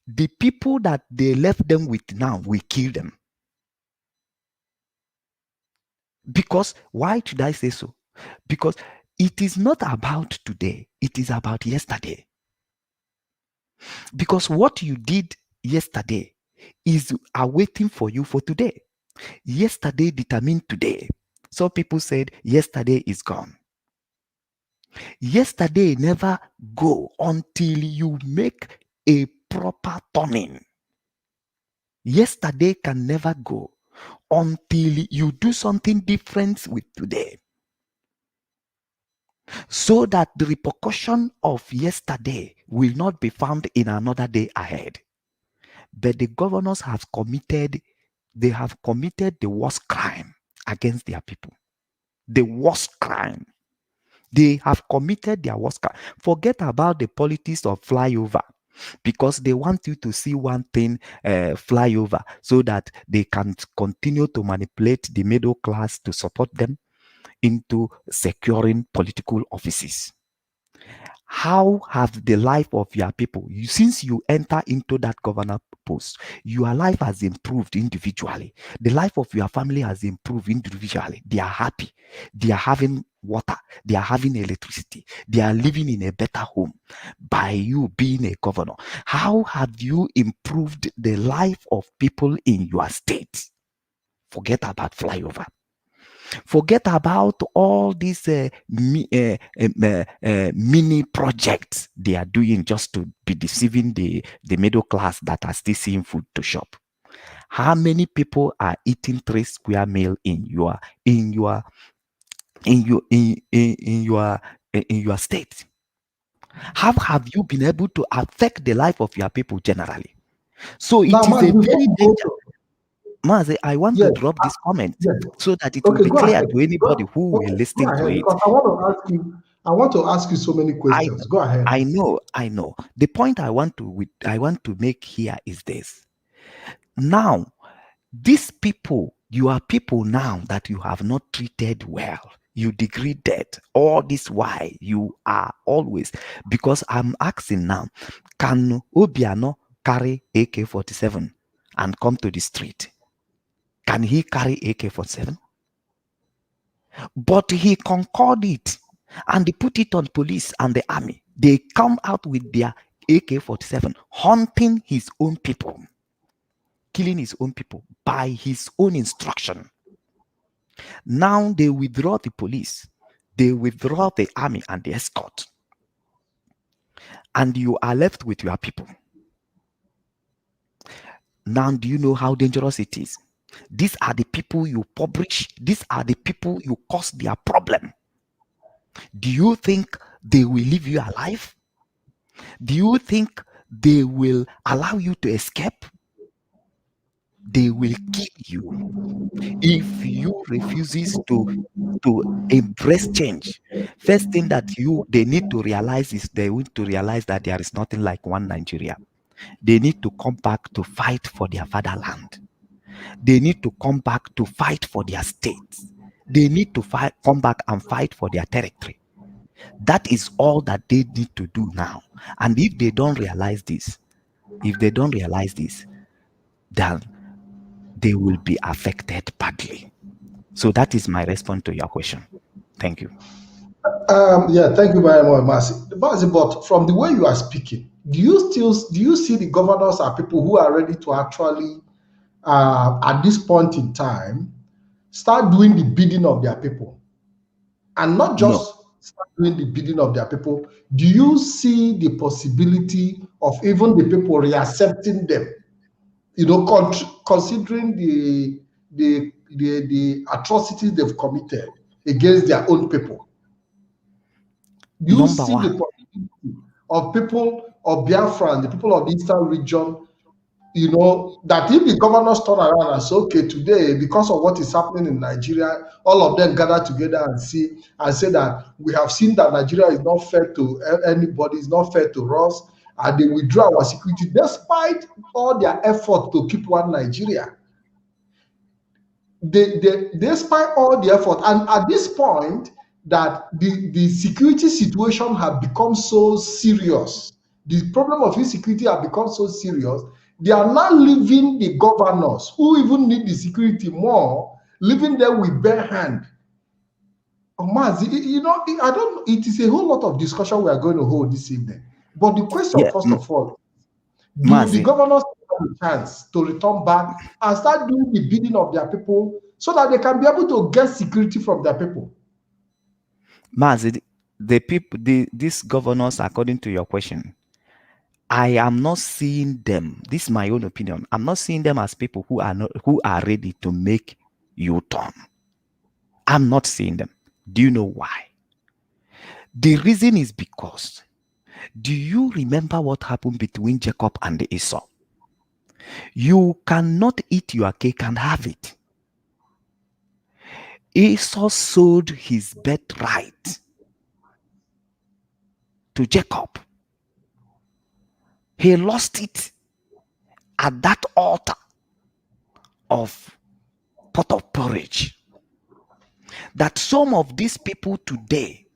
the people that they left them with now, we kill them. Because, why should I say so? Because it is not about today, it is about yesterday. Because what you did yesterday is awaiting for you for today. Yesterday determined today. Some people said yesterday is gone. Yesterday never go until you make a proper turning. Yesterday can never go until you do something different with today, so that the repercussion of yesterday will not be found in another day ahead. But the governors have committed the worst crime against their people. The worst crime. They have committed their worst crime. Forget about the politics of flyover, because they want you to see one thing flyover so that they can continue to manipulate the middle class to support them into securing political offices. How have the life of your people, since you enter into that governor post, your life has improved individually. The life of your family has improved individually. They are happy. They are having water. They are having electricity. They are living in a better home by you being a governor. How have you improved the life of people in your state? Forget about flyover. Forget about all these mini projects they are doing just to be deceiving the middle class that are still seeing food to shop. How many people are eating 3 square meal in your state? How have you been able to affect the life of your people generally? So it is a very dangerous. Mazi, I want to drop this comment so that it will be clear to anybody who will listen to it. Because I want to ask you so many questions. Go ahead. I know. The point I want to make here is this. Now, these people, you are people now that you have not treated well. You degraded all this. Why you are always, because I'm asking now, can Obiano carry AK-47 and come to the street? Can he carry AK-47? But he conquered it and they put it on police and the army. They come out with their AK-47, hunting his own people, killing his own people by his own instruction. Now they withdraw the police, they withdraw the army and the escort, and you are left with your people. Now, do you know how dangerous it is? These are the people you publish. These are the people you cause their problem. Do you think they will leave you alive? Do you think they will allow you to escape? They will kill you if you refuses to embrace change. First thing that they need to realize is they need to realize that there is nothing like one Nigeria. They need to come back to fight for their fatherland. They need to come back to fight for their states. They need to come back and fight for their territory. That is all that they need to do now. And if they don't realize this, then they will be affected badly. So that is my response to your question. Thank you. Yeah, thank you very much, Mercy. But from the way you are speaking, do you see the governors are people who are ready to actually, at this point in time, start doing the bidding of their people, and not just start doing the bidding of their people? Do you see the possibility of even the people reaccepting them? You know, considering the atrocities they've committed against their own people. Do you see the possibility of people of Biafra, the people of the Eastern region, you know, that if the governors turn around and say, okay, today, because of what is happening in Nigeria, all of them gather together and say that we have seen that Nigeria is not fair to anybody, it's not fair to us, and they withdraw our security despite all their effort to keep one Nigeria. Despite all the effort, and at this point, that the security situation has become so serious, the problem of insecurity has become so serious, they are now leaving the governors who even need the security more, leaving them with bare hand. You know, it is a whole lot of discussion we are going to hold this evening. But the question, first of all, do the governors have a chance to return back and start doing the bidding of their people so that they can be able to get security from their people? Mazi, these governors, according to your question, I am not seeing them. This is my own opinion. I'm not seeing them as people who are ready to make U-turn. I'm not seeing them. Do you know why? The reason is because, do you remember what happened between Jacob and Esau? You cannot eat your cake and have it. Esau sold his birthright to Jacob. He lost it at that altar of pot of porridge. That some of these people today,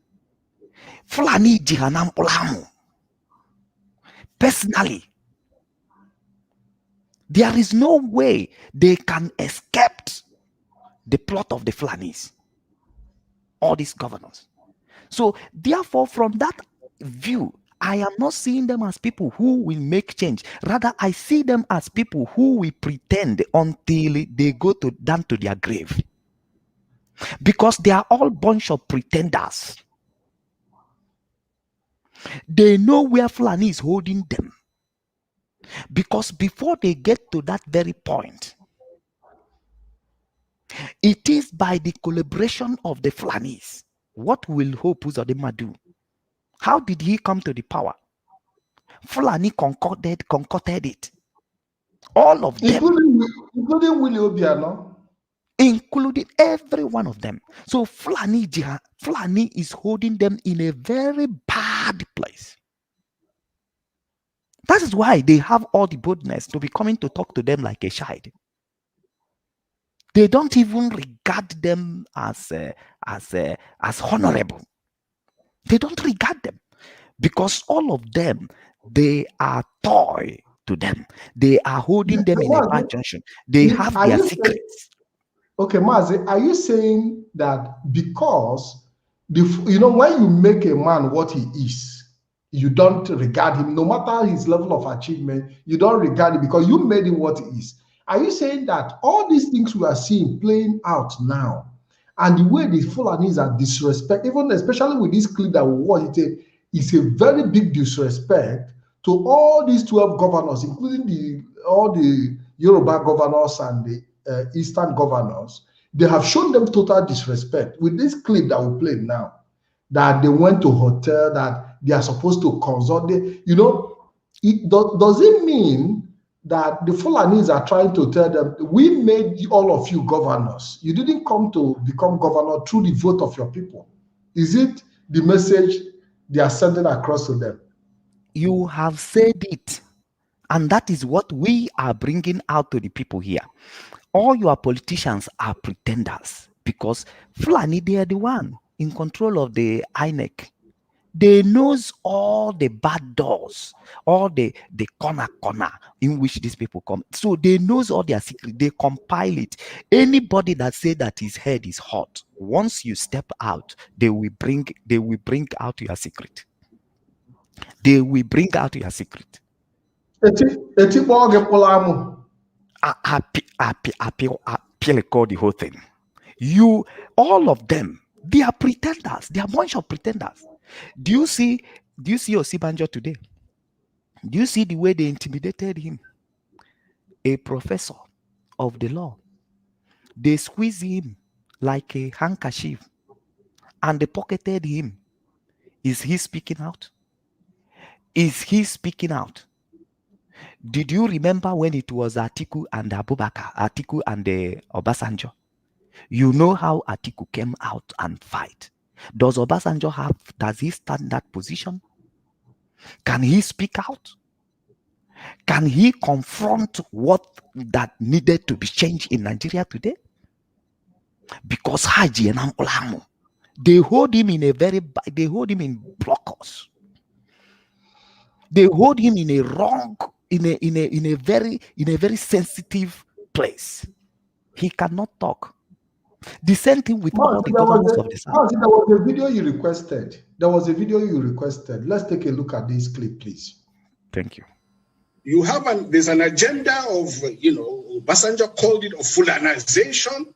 Fulani Jihanam Olamu, personally, there is no way they can escape the plot of the Fulanis, all these governors. So therefore, from that view, I am not seeing them as people who will make change. Rather, I see them as people who will pretend until they go down to their grave. Because they are all bunch of pretenders. They know where Fulani is holding them. Because before they get to that very point, it is by the collaboration of the Fulanis. What will Hope Uzodinma do? How did he come to the power? Fulani concocted it. All of them. Including Willie Obiano. Including every one of them. So Fulani is holding them in a very bad place. That is why they have all the boldness to be coming to talk to them like a child. They don't even regard them as honorable. They don't regard them because all of them, they are toy to them. They are holding them in a bad junction. They have their secrets. Okay, Mazi, are you saying that because when you make a man what he is, you don't regard him, no matter his level of achievement, you don't regard him because you made him what he is? Are you saying that all these things we are seeing playing out now, and the way the Fulanis are disrespect, even especially with this clip that we watched, it's a very big disrespect to all these 12 governors, including all the Yoruba governors and the Eastern governors. They have shown them total disrespect with this clip that we played now, that they went to hotel, that they are supposed to consult. Does it mean that the Fulanis are trying to tell them, we made all of you governors. You didn't come to become governor through the vote of your people. Is it the message they are sending across to them? You have said it. And that is what we are bringing out to the people here. All your politicians are pretenders because Fulani, they are the one in control of the INEC. They knows all the back doors, all the corner in which these people come. So they knows all their secrets. They compile it. Anybody that say that his head is hot, once you step out, they will bring out your secret. They will bring out your secret. I call the whole thing. All of them, they are pretenders. They are a bunch of pretenders. Do you see Osibanjo today? Do you see the way they intimidated him? A professor of the law. They squeezed him like a handkerchief and they pocketed him. Is he speaking out? Is he speaking out? Did you remember when it was Atiku and Abubakar, Atiku and Obasanjo? You know how Atiku came out and fight. Does Obasanjo does he stand that position? Can he speak out? Can he confront what that needed to be changed in Nigeria today? Because Haji and Olamu, they hold him in blockers. They hold him in a very sensitive place. He cannot talk. The same thing with all the governors of the South. There was a video you requested. Let's take a look at this clip, please. Thank you. You have there's an agenda of, Obasanjo called it of Fulanization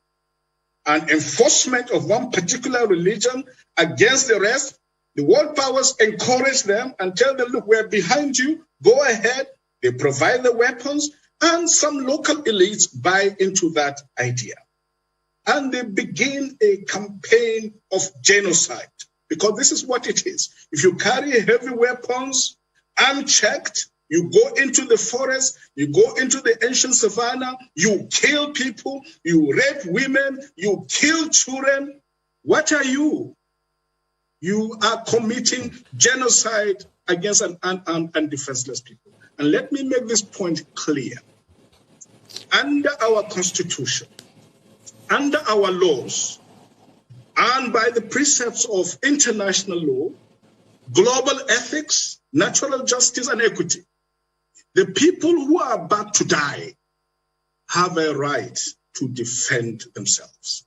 and enforcement of one particular religion against the rest. The world powers encourage them and tell them, look, we're behind you. Go ahead. They provide the weapons, and some local elites buy into that idea. And they begin a campaign of genocide, because this is what it is. If you carry heavy weapons unchecked, you go into the forest, you go into the ancient savannah, you kill people, you rape women, you kill children. What are you? You are committing genocide against an unarmed and defenseless people. And let me make this point clear. Under our Constitution, under our laws, and by the precepts of international law, global ethics, natural justice, and equity, the people who are about to die have a right to defend themselves.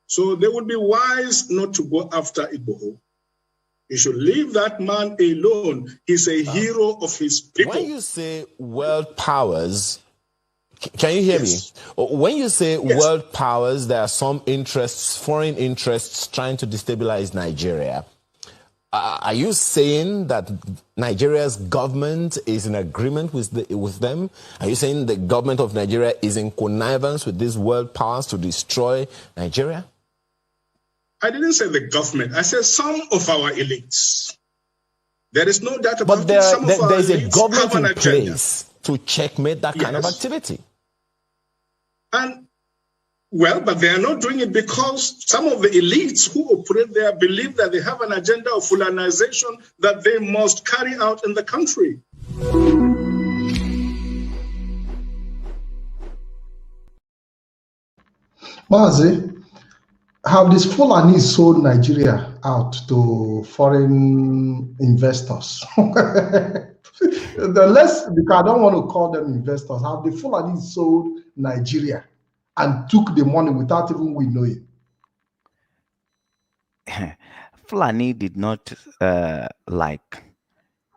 So they would be wise not to go after Igboho. You should leave that man alone. He's a hero of his people. When you say world powers, can you hear me? When you say world powers, there are some interests, foreign interests, trying to destabilize Nigeria. Are you saying that Nigeria's government is in agreement with them? Are you saying the government of Nigeria is in connivance with these world powers to destroy Nigeria? I didn't say the government. I said some of our elites. There is no doubt about it. But there's a government in place to checkmate that kind of activity. And, well, but they are not doing it because some of the elites who operate there believe that they have an agenda of Fulanization that they must carry out in the country. Mazi, have these Fulanis sold Nigeria out to foreign investors? Because I don't want to call them investors. Have the Fulani sold Nigeria and took the money without even we knowing? Fulani did not like.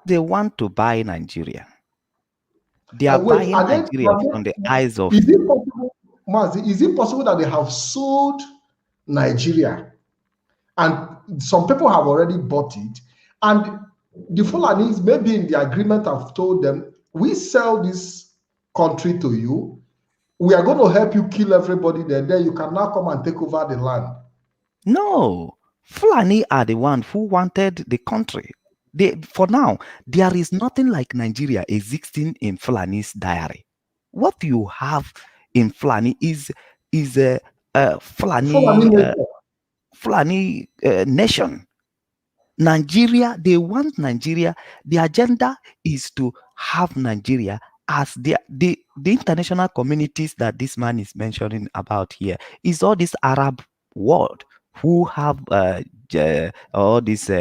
They want to buy Nigeria. They are Wait, buying Nigeria from the eyes of. Is it possible, Mazi, is it possible that they have sold Nigeria and some people have already bought it, and the Fulanis maybe in the agreement have told them, we sell this country to you, we are going to help you kill everybody there, then you can now come and take over the land? No, Fulani are the one who wanted the country. For now, there is nothing like Nigeria existing in Fulani's diary. What you have in Fulani is a Fulani nation. Nigeria, they want Nigeria. The agenda is to have Nigeria as the international communities that this man is mentioning about here is all this Arab world who have all these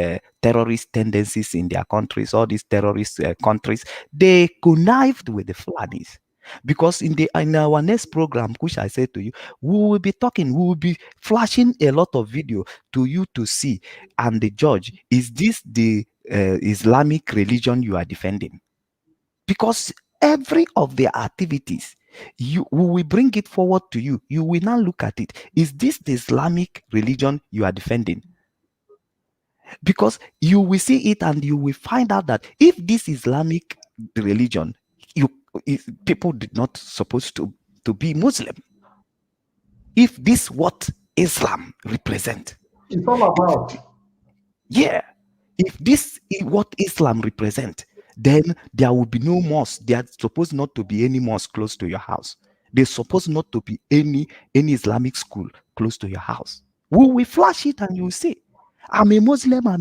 terrorist tendencies in their countries, all these terrorist countries. They connived with the Fulanis. Because in our next program, which I said to you, we will be talking, we will be flashing a lot of video to you to see and the judge, is this the Islamic religion you are defending? Because every of their activities, we will bring it forward to you. You will now look at it. Is this the Islamic religion you are defending? Because you will see it and you will find out that if this Islamic religion, people did not supposed to be Muslim. If this what Islam represent, it's all about. Yeah, if this is what Islam represent, then there will be no mosque. There's supposed not to be any mosque close to your house. There's supposed not to be any Islamic school close to your house. We will flash it and you will say, I'm a Muslim, a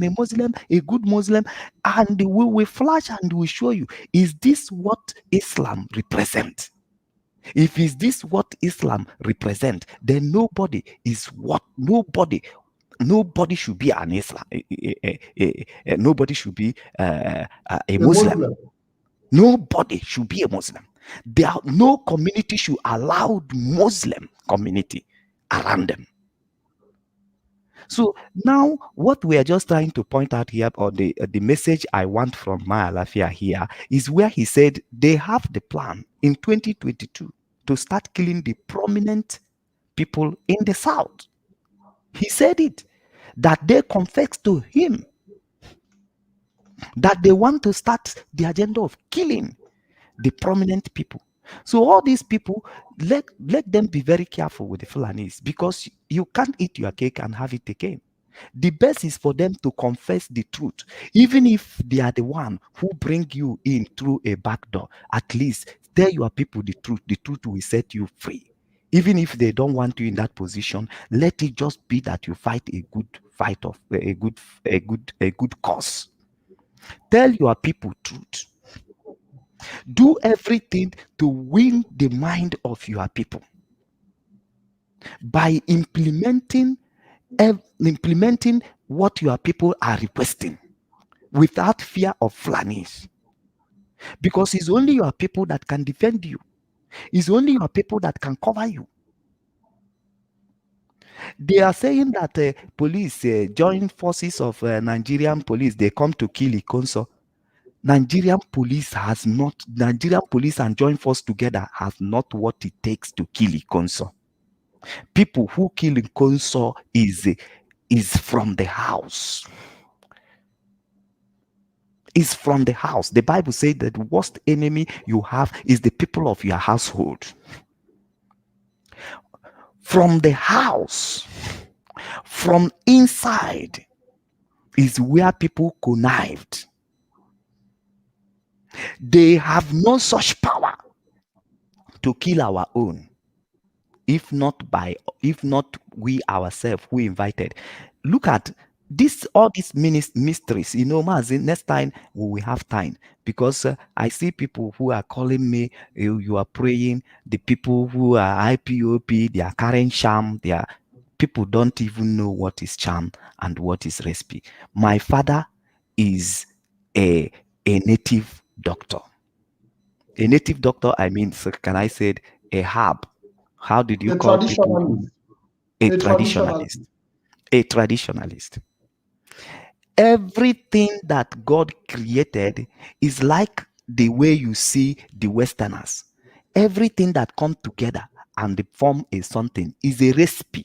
good Muslim, and we will flash and we will show you, is this what Islam represent? If is this what Islam represent, then nobody should be an Islam. Nobody should be a Muslim. Nobody should be a Muslim. No community should allow the Muslim community around them. So now what we are just trying to point out here, or the message I want from Maya Lafia here, is where he said they have the plan in 2022 to start killing the prominent people in the South. He said it, that they confess to him that they want to start the agenda of killing the prominent people. So all these people, let them be very careful with the Fulanis, because you can't eat your cake and have it again. The best is for them to confess the truth. Even if they are the one who bring you in through a back door, at least tell your people the truth. The truth will set you free. Even if they don't want you in that position, let it just be that you fight a good fight of a good cause. Tell your people truth. Do everything to win the mind of your people by implementing what your people are requesting without fear of Fulanis. Because it's only your people that can defend you. It's only your people that can cover you. They are saying that police, joint forces of Nigerian police, they come to kill Ikonso. Nigerian police and joint force together has not what it takes to kill Ikonso. People who kill Ikonso is from the house. Is from the house. The Bible says that the worst enemy you have is the people of your household. From the house, from inside, is where people connived. They have no such power to kill our own, if not we ourselves who invited. Look at this, all these mysteries. Mazi, next time we will have time, because I see people who are calling me, you are praying. The people who are IPOP, they are carrying charm. People don't even know what is charm and what is recipe. My father is a native doctor. A native doctor, I mean, so can I say a herb? How did you A call people? traditionalist. A A traditionalist. traditionalist. A traditionalist. Everything that God created is like the way you see the Westerners. Everything that comes together and they form a something is a recipe.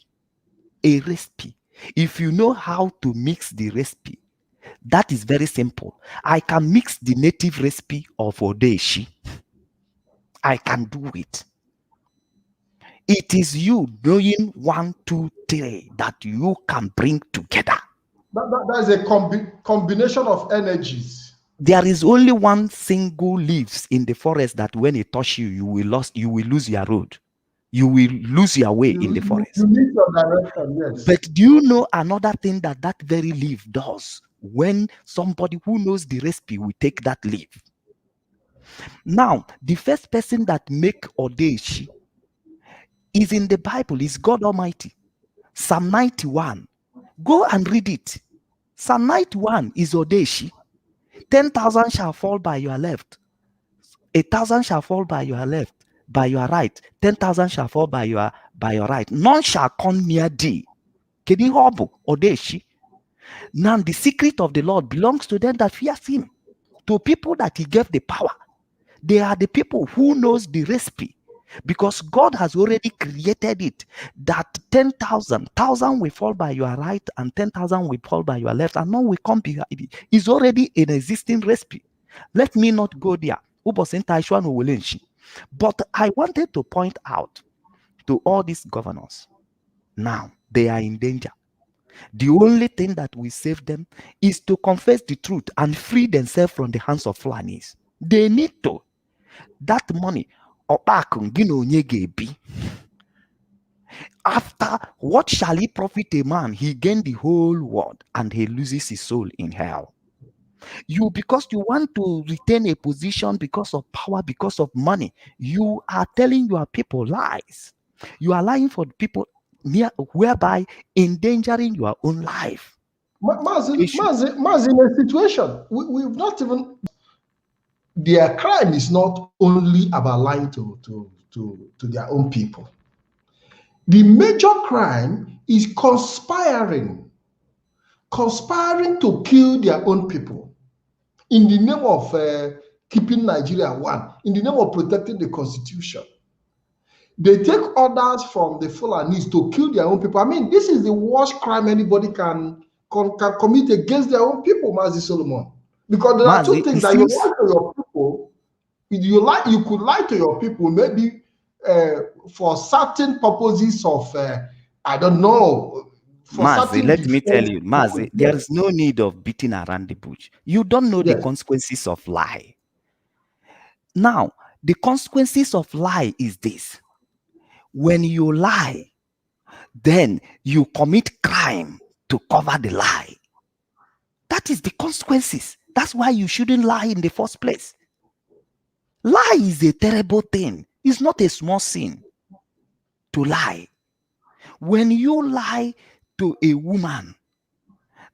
A recipe. If you know how to mix the recipe, that is very simple. I can mix the native recipe of Odeshi. I can do it. It is you knowing 1, 2, 3 that you can bring together. That is a combination of energies. There is only one single leaves in the forest that when it touch you, you will lose your road. You will lose your way in the forest. You need your direction, yes. But do you know another thing that very leaf does? When somebody who knows the recipe will take that leaf. Now, the first person that make Odeshi is in the Bible, is God Almighty. Psalm 91. Go and read it. Psalm 91 is Odeshi. 10,000 shall fall by your left. 1,000 shall fall by your left, by your right. 10,000 shall fall by your right. None shall come near thee. Kedihobo, Odeshi. Now the secret of the Lord belongs to them that fear him. To people that he gave the power. They are the people who knows the recipe. Because God has already created it that 10,000 will fall by your right and 10,000 will fall by your left and none will come behind it. It's already an existing recipe. Let me not go there. But I wanted to point out to all these governors, now they are in danger. The only thing that will save them is to confess the truth and free themselves from the hands of Fulanis. They need to. That money, after what shall he profit a man? He gained the whole world and he loses his soul in hell. You, because you want to retain a position because of power, because of money, you are telling your people lies. You are lying for people near, whereby endangering your own life. Maz, in a situation, we've not even, their crime is not only about lying to their own people. The major crime is conspiring to kill their own people in the name of keeping Nigeria one, in the name of protecting the constitution. They take orders from the Fulanis to kill their own people. I mean, this is the worst crime anybody can commit against their own people, Mazi Solomon. Because there are two things that you lie to your people. You could lie to your people, maybe for certain purposes of, I don't know. Mazi, let me tell you, Mazi, there is no need of beating around the bush. You don't know the consequences of lie. Now, the consequences of lie is this. When you lie, then you commit crime to cover the lie. That is the consequences. That's why you shouldn't lie in the first place. Lie is a terrible thing. It's not a small sin to lie. When you lie to a woman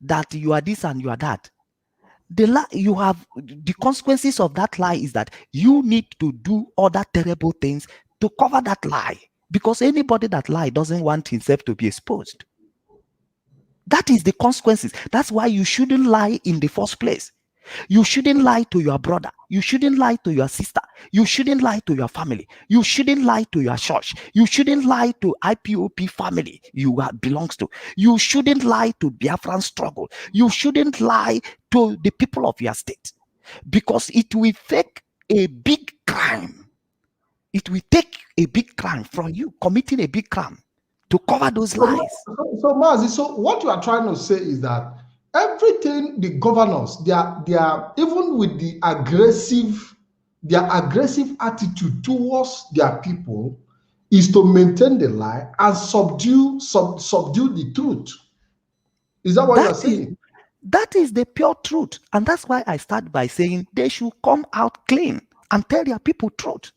that you are this and you are that, the consequences of that lie is that you need to do other terrible things to cover that lie. Because anybody that lies doesn't want himself to be exposed. That is the consequences. That's why you shouldn't lie in the first place. You shouldn't lie to your brother. You shouldn't lie to your sister. You shouldn't lie to your family. You shouldn't lie to your church. You shouldn't lie to IPOP family you belongs to. You shouldn't lie to Biafran struggle. You shouldn't lie to the people of your state. Because it will take a big crime. It will take a big crime from you, committing a big crime to cover those lies. So Mazi, so what you are trying to say is that everything the governors, they are even with their aggressive attitude towards their people is to maintain the lie and subdue the truth. Is that what you are saying? That is the pure truth. And that's why I start by saying they should come out clean and tell their people truth.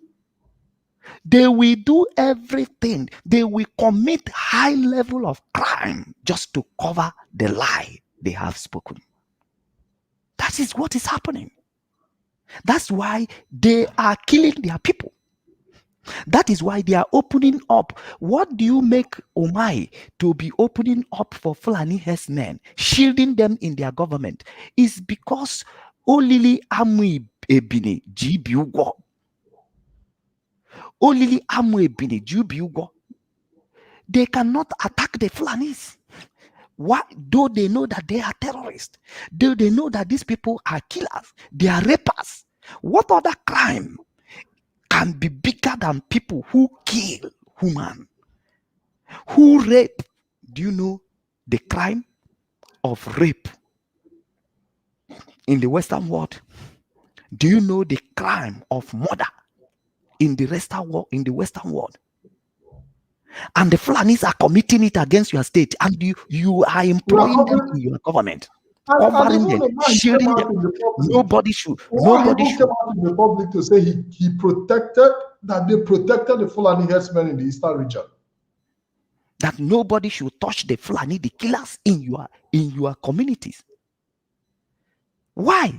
They will do everything. They will commit high level of crime just to cover the lie they have spoken. That is what is happening. That's why they are killing their people. That is why they are opening up. What do you make Omai to be opening up for Fulani herdsmen, shielding them in their government? Is because Olili Amui Ebini Jibiugo. Olili Amui Ebini Jibiugo. They cannot attack the Fulanis. Why? Though they know that they are terrorists, though they know that these people are killers, they are rapers. What other crime can be bigger than people who kill human, who rape? Do you know the crime of rape in the Western world? Do you know the crime of murder in the Western world? And the Fulanis are committing it against your state, and you are employing them in your government, covering them, shielding them. Nobody should. Nobody should. Came out in the public to say he protected, that they protected the Fulani herdsmen in the eastern region. That nobody should touch the Fulani, the killers in your communities. Why?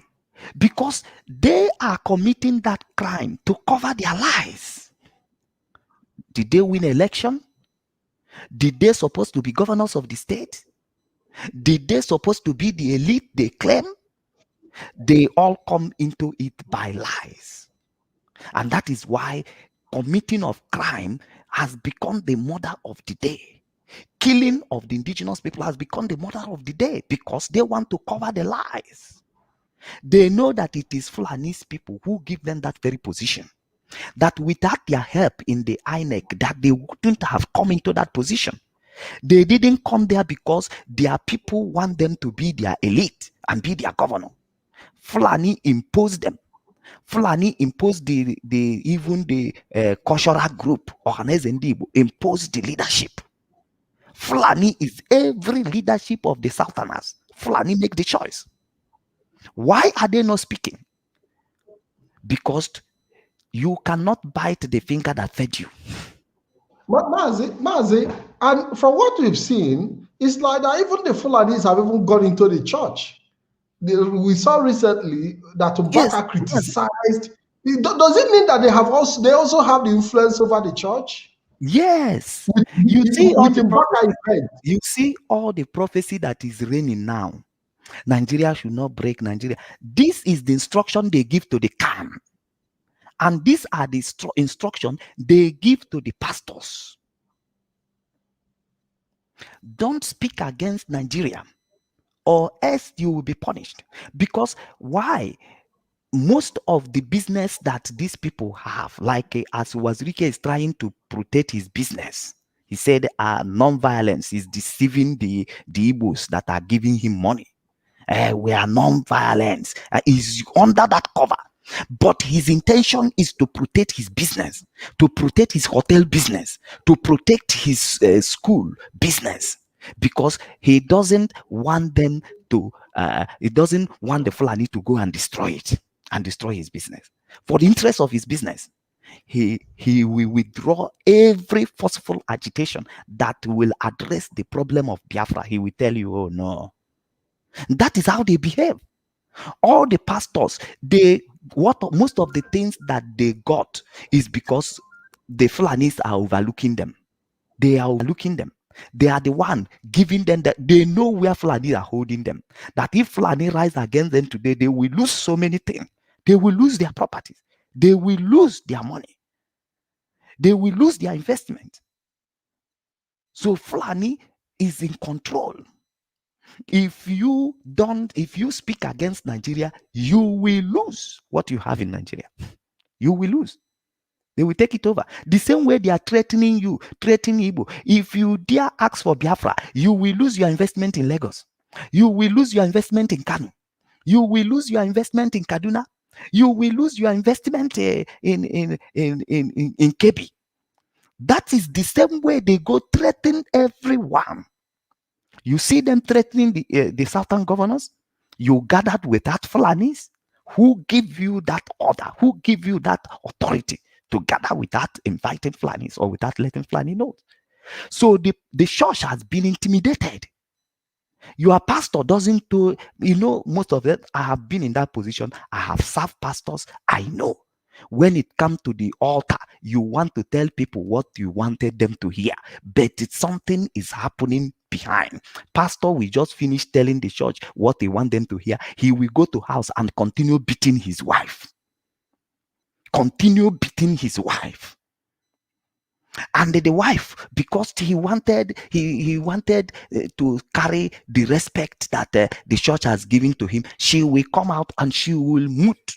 Because they are committing that crime to cover their lies. Did they win election? Did they supposed to be governors of the state? Did they supposed to be the elite they claim? They all come into it by lies. And that is why committing of crime has become the murder of the day. Killing of the indigenous people has become the murder of the day because they want to cover the lies. They know that it is Fulanese people who give them that very position. That without their help in the INEC, that they wouldn't have come into that position. They didn't come there because their people want them to be their elite and be their governor. Fulani imposed them. Fulani imposed even the cultural group, Ohanezendibo, imposed the leadership. Fulani is every leadership of the Southerners. Fulani make the choice. Why are they not speaking? Because you cannot bite the finger that fed you. Mazi, and from what we've seen, it's like that even the Fulanis have even gone into the church. We saw recently that Mbaka criticized. Does it mean that they also have the influence over the church? Yes. You see all the prophecy that is reigning now. Nigeria should not break Nigeria. This is the instruction they give to the camp. And these are the instructions they give to the pastors. Don't speak against Nigeria, or else you will be punished. Because why? Most of the business that these people have, like as Wazirike is trying to protect his business, he said non-violence is deceiving the Igbos that are giving him money. We are non-violence. He's under that cover. But his intention is to protect his business, to protect his hotel business, to protect his school business, because he doesn't want them to, he doesn't want the Fulani to go and destroy it and destroy his business. For the interest of his business, he will withdraw every forceful agitation that will address the problem of Biafra. He will tell you, oh no. That is how they behave. All the pastors, most of the things that they got is because the Fulanis are overlooking them. They are overlooking them. They are the one giving them that. They know where Fulani are holding them. That if Fulani rise against them today, they will lose so many things. They will lose their properties. They will lose their money. They will lose their investment. So Fulani is in control. If you speak against Nigeria, you will lose what you have in Nigeria. You will lose. They will take it over. The same way they are threatening you, threatening Igbo. If you dare ask for Biafra, you will lose your investment in Lagos. You will lose your investment in Kano. You will lose your investment in Kaduna. You will lose your investment in Kebbi. That is the same way they go threaten everyone. You see them threatening the southern governors. You gathered with that Fulanis who give you that order, who give you that authority to gather without inviting Fulanis or without letting Fulani know. So the church has been intimidated. Your pastor doesn't do, most of it. I have been in that position. I have served pastors. I know. When it comes to the altar, you want to tell people what you wanted them to hear, but something is happening behind. Pastor will just finish telling the church what he want them to hear. He will go to house and continue beating his wife. Continue beating his wife. And the wife, because he wanted to carry the respect that the church has given to him, she will come out and she will mute,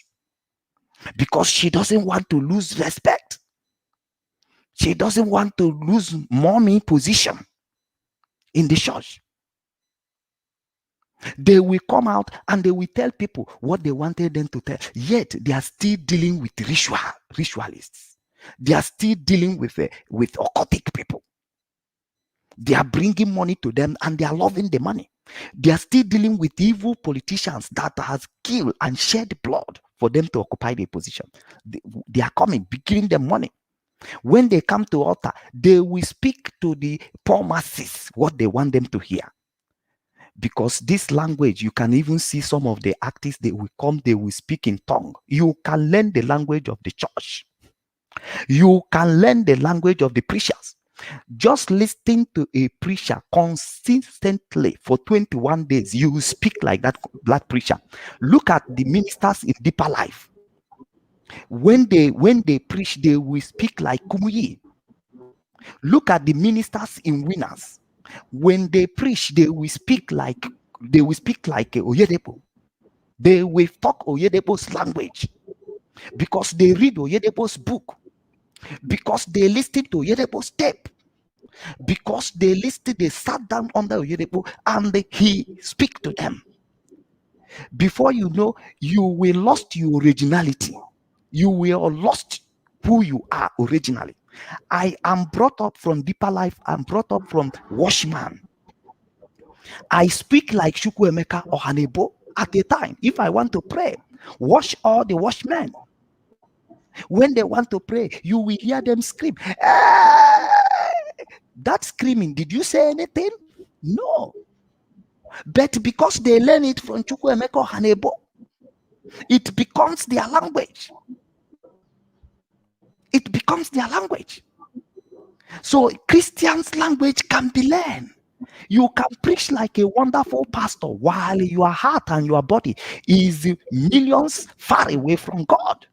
because she doesn't want to lose respect. She doesn't want to lose mommy position in the church. They will come out and they will tell people what they wanted them to tell, yet they are still dealing with ritualists. They are still dealing with occultic people. They are bringing money to them and they are loving the money. They are still dealing with evil politicians that has killed and shed blood for them to occupy their position. They are coming, giving them money. When they come to altar, they will speak to the poor masses what they want them to hear. Because this language, you can even see some of the artists, they will come, they will speak in tongue. You can learn the language of the church. You can learn the language of the preachers. Just listening to a preacher consistently for 21 days, you will speak like that preacher. Look at the ministers in Deeper Life. When they preach, they will speak like Kumuyi. Look at the ministers in Winners. When they preach, they will speak like Oyedepo. They will talk Oyedepo's language because they read Oyedepo's book, because they listen to Oyedepo's tape, because they sat down under Oyedepo and he speak to them. Before you know, you will lost your originality. You will lost who you are originally. I am brought up from Deeper Life. I'm brought up from Washman. I speak like Chukwuemeka or Hanebo at the time. If I want to pray, wash all the washmen. When they want to pray, you will hear them scream. That screaming, did you say anything? No. But because they learn it from Chukwuemeka or Hanebo, it becomes their language. It becomes their language. So Christians' language can be learned. You can preach like a wonderful pastor while your heart and your body is millions far away from God.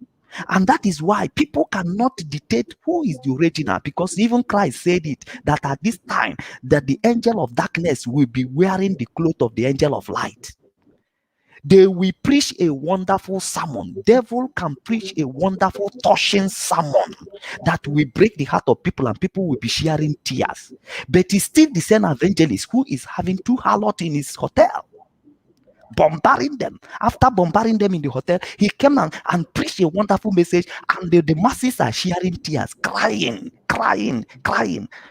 And that is why people cannot dictate who is the original, because even Christ said it, that at this time that the angel of darkness will be wearing the cloth of the angel of light. They will preach a wonderful sermon. Devil can preach a wonderful touching sermon that will break the heart of people, and people will be sharing tears. But it's still the same evangelist who is having 2 harlots in his hotel, bombarding them. After bombarding them in the hotel, he came and preached a wonderful message, and the masses are sharing tears, crying,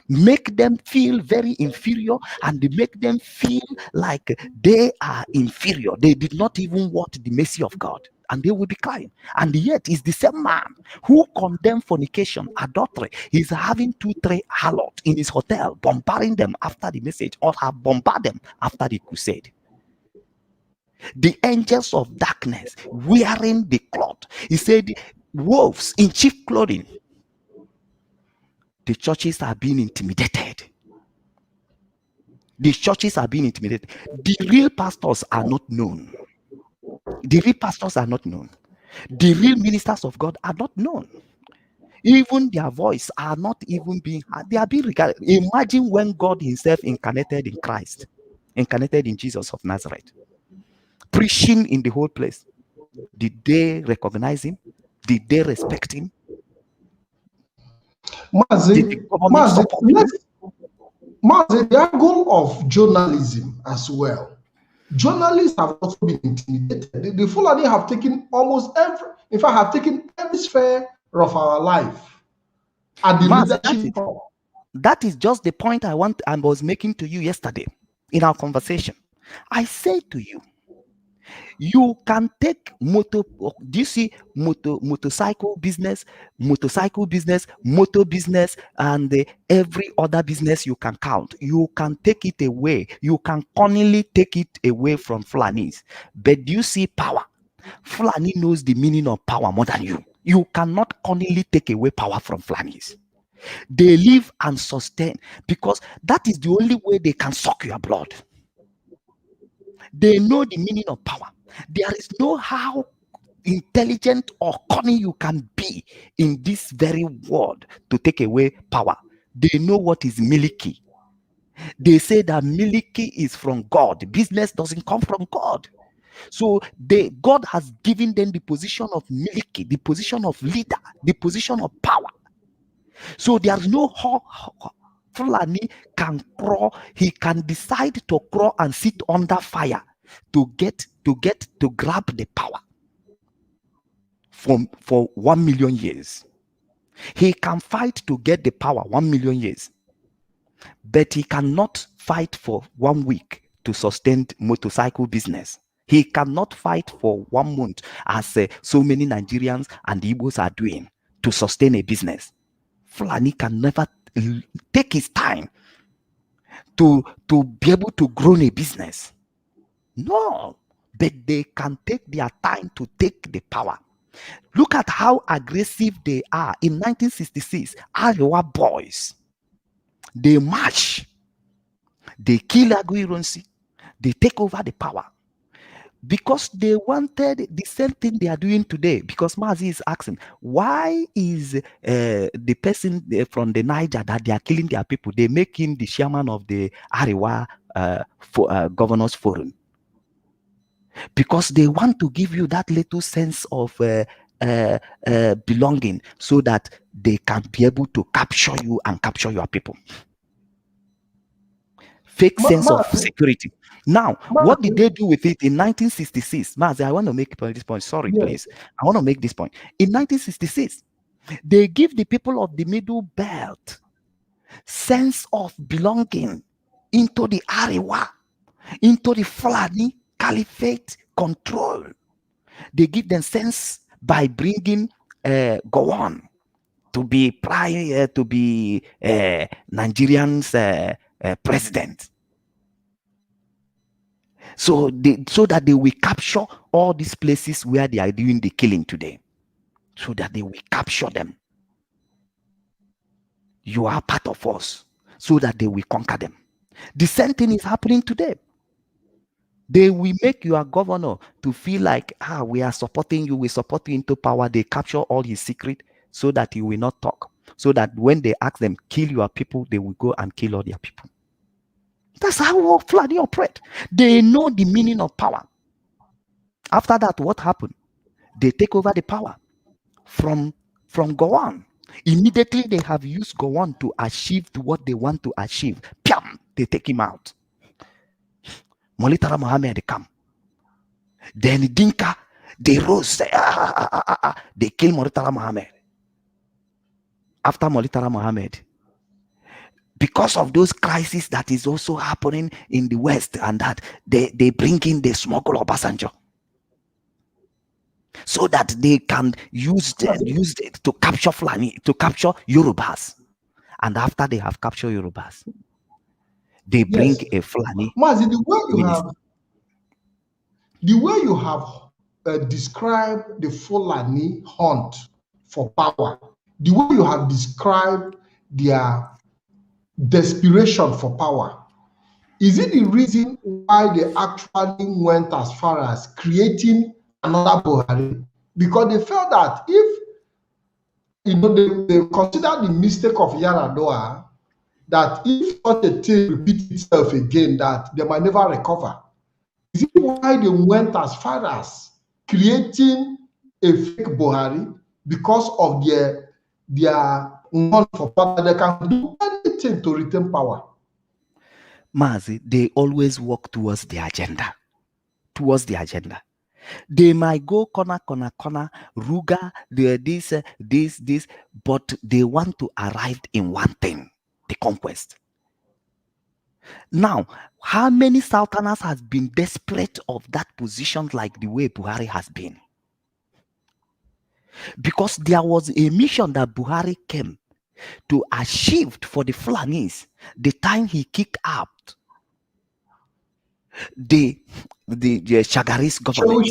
make them feel very inferior, and they make them feel like they are inferior. They did not even want the mercy of God, and they will be crying. And yet it's the same man who condemned fornication, adultery. He's having 2-3 harlots in his hotel, bombarding them after the message, or have bombarded them after the crusade. The angels of darkness wearing the cloth. He said, wolves in cheap clothing. The churches are being intimidated. The churches are being intimidated. The real pastors are not known. The real pastors are not known. The real ministers of God are not known. Even their voice are not even being heard. They are being regarded. Imagine when God himself incarnated in Christ, incarnated in Jesus of Nazareth, preaching in the whole place. Did they recognize him? Did they respect him? Mazi, the angle of journalism as well. Journalists have also been intimidated. The Fulani have taken almost every sphere of our life. At the leadership. That is just the point I was making to you yesterday in our conversation. I say to you, You can take motor. Do you see motorcycle business, motor business, and every other business you can count? You can take it away. You can cunningly take it away from Fulanis. But do you see power? Fulani knows the meaning of power more than you. You cannot cunningly take away power from Fulanis. They live and sustain because that is the only way they can suck your blood. They know the meaning of power. There is no how intelligent or cunning you can be in this very world to take away power. They know what is miliki. They say that miliki is from God. Business doesn't come from God. So God has given them the position of miliki, the position of leader, the position of power. So there's no Fulani can crawl. He can decide to crawl and sit under fire to grab the power for 1 million years. He can fight to get the power 1 million years, but he cannot fight for 1 week to sustain motorcycle business. He cannot fight for 1 month as so many Nigerians and Igbos are doing to sustain a business. Fulani can never take his time to be able to grow a business. No, but they can take their time to take the power. Look at how aggressive they are. In 1966, Iowa boys, they march, they kill Aguironsi, they take over the power because they wanted the same thing they are doing today. Because Mazi is asking, why is the person from the Niger that they are killing their people, they make him the chairman of the Iowa Governors Forum? Because they want to give you that little sense of belonging so that they can be able to capture you and capture your people. Fake sense of security. Now, what did they do with it in 1966? Mazi, I want to make this point. Sorry, please. I want to make this point. In 1966, they give the people of the Middle Belt sense of belonging into the Ariwa, into the Fulani Caliphate control. They give them sense by bringing Gowon to be Nigerian's president. So that they will capture all these places where they are doing the killing today. So that they will capture them. You are part of us. So that they will conquer them. The same thing is happening today. They will make your governor to feel like, we are supporting you, we support you into power. They capture all his secret so that he will not talk. So that when they ask them, kill your people, they will go and kill all their people. That's how Fulani operate. They know the meaning of power. After that, what happened? They take over the power from Gowon. Immediately, they have used Gowon to achieve what they want to achieve. Piam! They take him out. Molitara Mohammed come. Then Dinka, they rose. They kill Molitara Mohammed. After Molitara Mohammed, because of those crises that is also happening in the West, and that they bring in the smuggle of Obasanjo, so that they can use it to capture Fulani, to capture Yorubas. And after they have captured Yorubas, they bring a Fulani. Mazi, the way you have described the Fulani hunt for power, the way you have described their desperation for power, is it the reason why they actually went as far as creating another Buhari? Because they felt that if they consider the mistake of Yaradua, that if such a thing repeats itself again, that they might never recover. Is it why they went as far as creating a fake Buhari because of their want for power? They can do anything to retain power. Mazi, they always walk towards the agenda. They might go corner, Ruga, this, but they want to arrive in one thing, the conquest. Now, how many Southerners has been desperate of that position like the way Buhari has been? Because there was a mission that Buhari came to achieve for the Fulanis the time he kicked out the Shagaris government.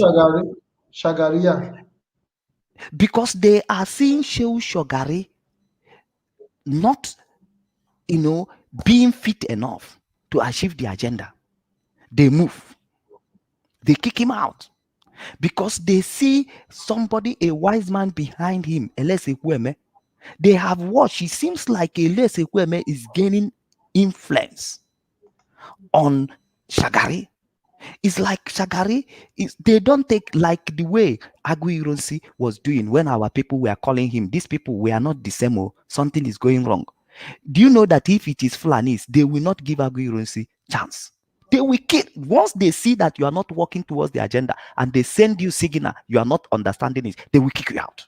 Shagaria. Because they are seeing Shehu Shogari not, being fit enough to achieve the agenda. They move. They kick him out. Because they see somebody, a wise man behind him, Elese Kweme. They have watched. It seems like Elese Kweme is gaining influence on Shagari. It's like Shagari, they don't take like the way Agui Ironsi was doing when our people were calling him. These people were not the same. Something is going wrong. Do you know that if it is Fulanis, they will not give Agui Ironsi chance? They will kill. Once they see that you are not working towards the agenda and they send you signal, you are not understanding it, they will kick you out.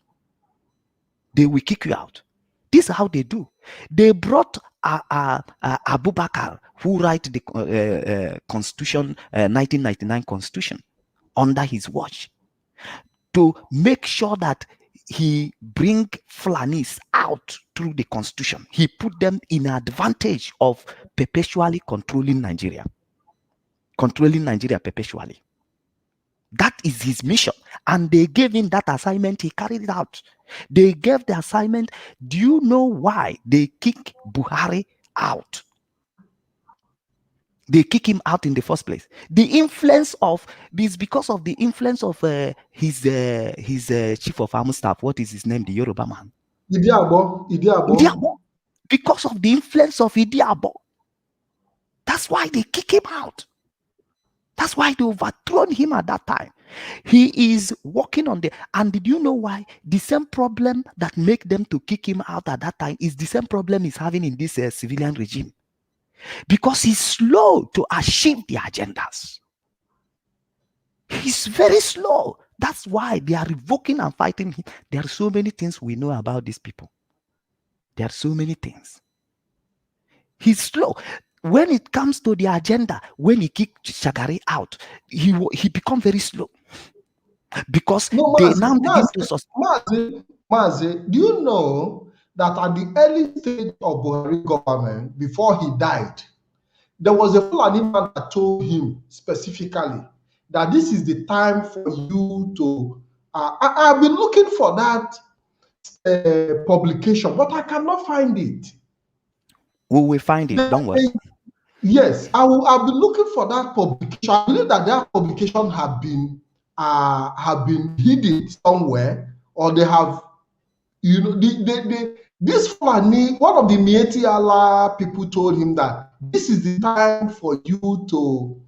They will kick you out. This is how they do. They brought Abubakar, who wrote the Constitution, 1999 Constitution, under his watch, to make sure that he bring Fulanis out through the Constitution. He put them in advantage of perpetually controlling Nigeria perpetually. That is his mission. And they gave him that assignment. He carried it out. They gave the assignment. Do you know why they kick Buhari out? They kick him out in the first place. The influence of this, because of the influence of his chief of army staff. What is his name? The Yoruba man. Idiabo. Because of the influence of Idiabo. That's why they kick him out. That's why they overthrown him at that time. He is working on and did you know why? The same problem that make them to kick him out at that time is the same problem he's having in this civilian regime. Because he's slow to achieve the agendas. He's very slow. That's why they are revoking and fighting him. There are so many things we know about these people. There are so many things. He's slow. When it comes to the agenda, when he kicked Shagari out, he become very slow. Because they now begin to suspect. Mazi, do you know that at the early stage of Buhari government, before he died, there was a Fulani man that told him specifically that this is the time for you to... I've been looking for that publication, but I cannot find it. We will find it, don't worry. Yes, I'll be looking for that publication. I believe that publication have been hidden somewhere, or they have, this Fulani, one of the Mieti Allah people told him that this is the time for you to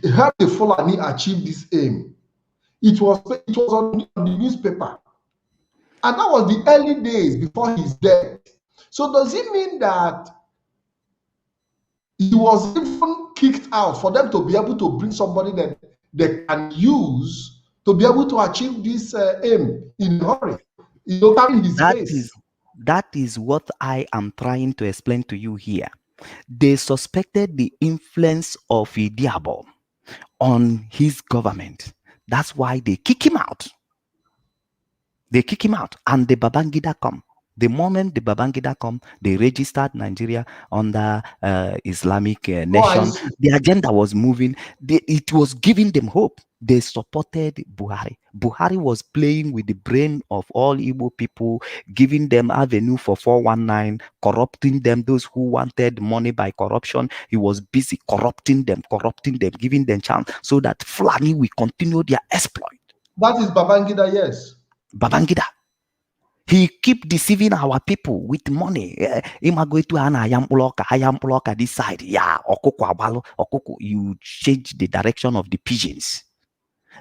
help the Fulani achieve this aim. It was on the newspaper, and that was the early days before his death. So does it mean that he was even kicked out for them to be able to bring somebody that they can use to be able to achieve this aim in a hurry? Carrying his face. That is what I am trying to explain to you here. They suspected the influence of Idiabo on his government. That's why they kick him out. They kick him out, and the Babangida come. The moment the Babangida come, they registered Nigeria under Islamic nation. The agenda was moving. It was giving them hope. They supported Buhari. Buhari was playing with the brain of all Igbo people, giving them avenue for 419, corrupting them, those who wanted money by corruption. He was busy corrupting them, giving them chance so that Fulani will continue their exploit. That is Babangida, yes. Babangida. He keep deceiving our people with money. This side. Yeah, you change the direction of the pigeons.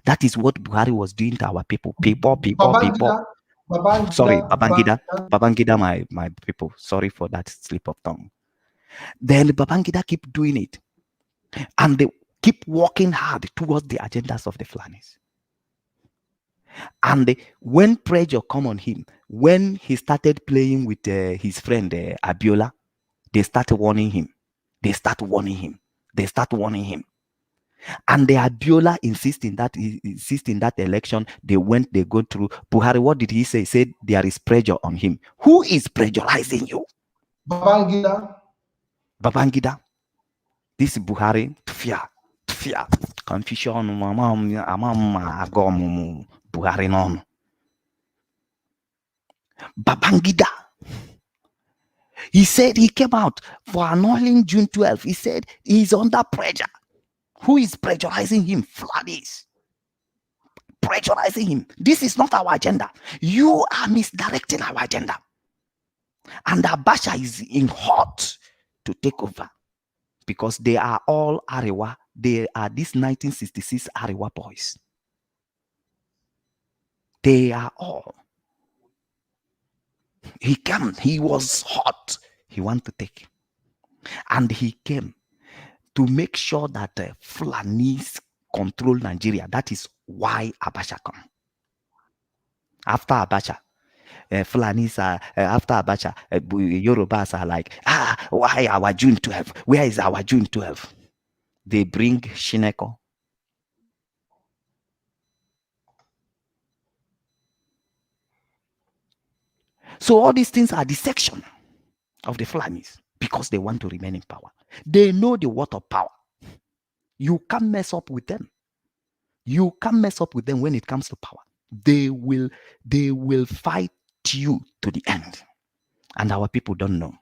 That is what Buhari was doing to our people. People. Sorry, Babangida, my people. Sorry for that slip of tongue. Then Babangida keep doing it. And they keep working hard towards the agendas of the Fulanis. And when pressure come on him, when he started playing with his friend Abiola, They start warning him. They start warning him. They start warning him. And the Abiola insist in that election. They go through. Buhari, what did he say? He said there is pressure on him. Who is pressurizing you? Babangida. This is Buhari. Tfia. Confusion. Buhari non. Babangida. He said he came out for annulling June 12th. He said he's under pressure. Who is pressurizing him? FULANIs. Pressurizing him. This is not our agenda. You are misdirecting our agenda. And Abacha is in hot to take over because they are all Arewa. They are these 1966 Arewa boys. They are all. He came. He was hot. He wanted to take. And he came to make sure that Fulanis control Nigeria. That is why Abacha come. After Abacha, Fulanis are, after Abacha, Yorubas are like, why our June 12? Where is our June 12? They bring Shineko. So all these things are deception of the Fulanis because they want to remain in power. They know the worth of power. You can't mess up with them. You can't mess up with them when it comes to power. They will fight you to the end. And our people don't know.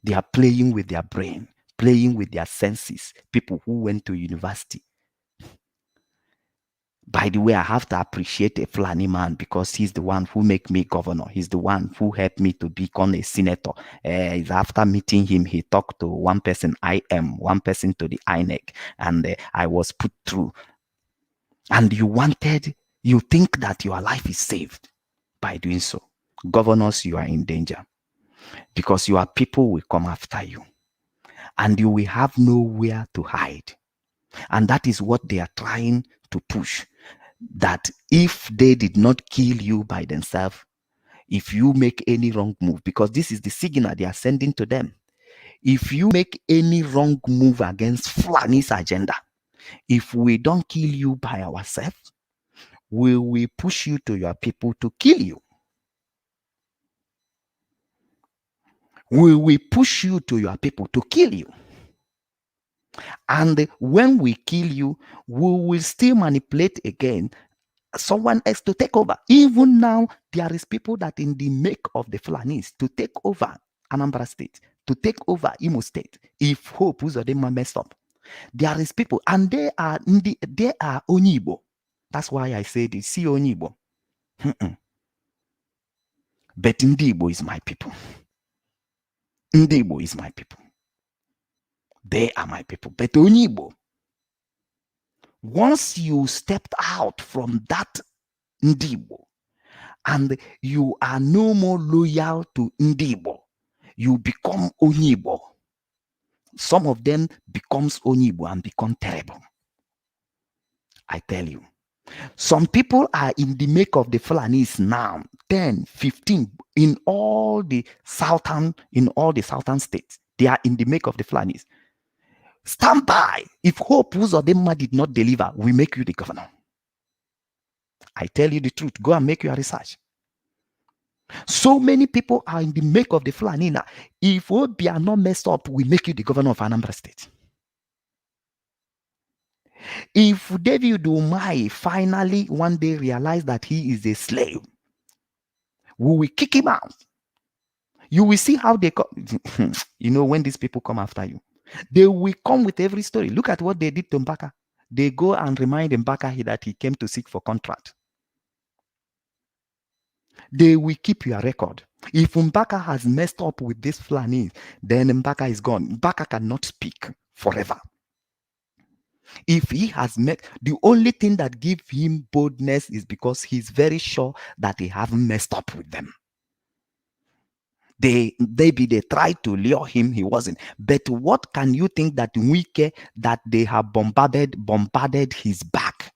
They are playing with their brain, playing with their senses. People who went to university. By the way, I have to appreciate a Fulani man because he's the one who make me governor. He's the one who helped me to become a senator. After meeting him, he talked to one person, one person to the INEC, and I was put through. And you think that your life is saved by doing so. Governors, you are in danger because your people will come after you and you will have nowhere to hide. And that is what they are trying to push. That if they did not kill you by themselves, if you make any wrong move, because this is the signal they are sending to them. If you make any wrong move against Fulani's agenda, if we don't kill you by ourselves, we will push you to your people to kill you. We will push you to your people to kill you. And when we kill you, we will still manipulate again someone else to take over. Even now, there is people that in the make of the Fulanis to take over Anambra State, to take over Imo State. If Hope Uzodinma messed up, there is people, and they are Onyibo. That's why I said, see Onyibo. But Ndibo is my people. Ndibo is my people. They are my people. But Onyibo, once you stepped out from that Ndibo and you are no more loyal to Ndibo, you become Onyibo. Some of them becomes Onyibo and become terrible. I tell you. Some people are in the make of the Fulanis now, 10, 15, in all the southern states. They are in the make of the Fulanis. Stand by. If Hope Uzodinma did not deliver, we make you the governor. I tell you the truth. Go and make your research. So many people are in the make of the Fulani now. If Obi are not messed up, we make you the governor of Anambra State. If David Umai finally one day realize that he is a slave, we will kick him out. You will see how they come. You know, when these people come after you, they will come with every story. Look at what they did to Mbaka. They go and remind Mbaka that he came to seek for contract. They will keep your record. If Mbaka has messed up with this Fulani, then Mbaka is gone. Mbaka cannot speak forever. If he has met, the only thing that gives him boldness is because he's very sure that he haven't messed up with them. They tried to lure him, he wasn't. But what can you think that WIKE, that they have bombarded his back,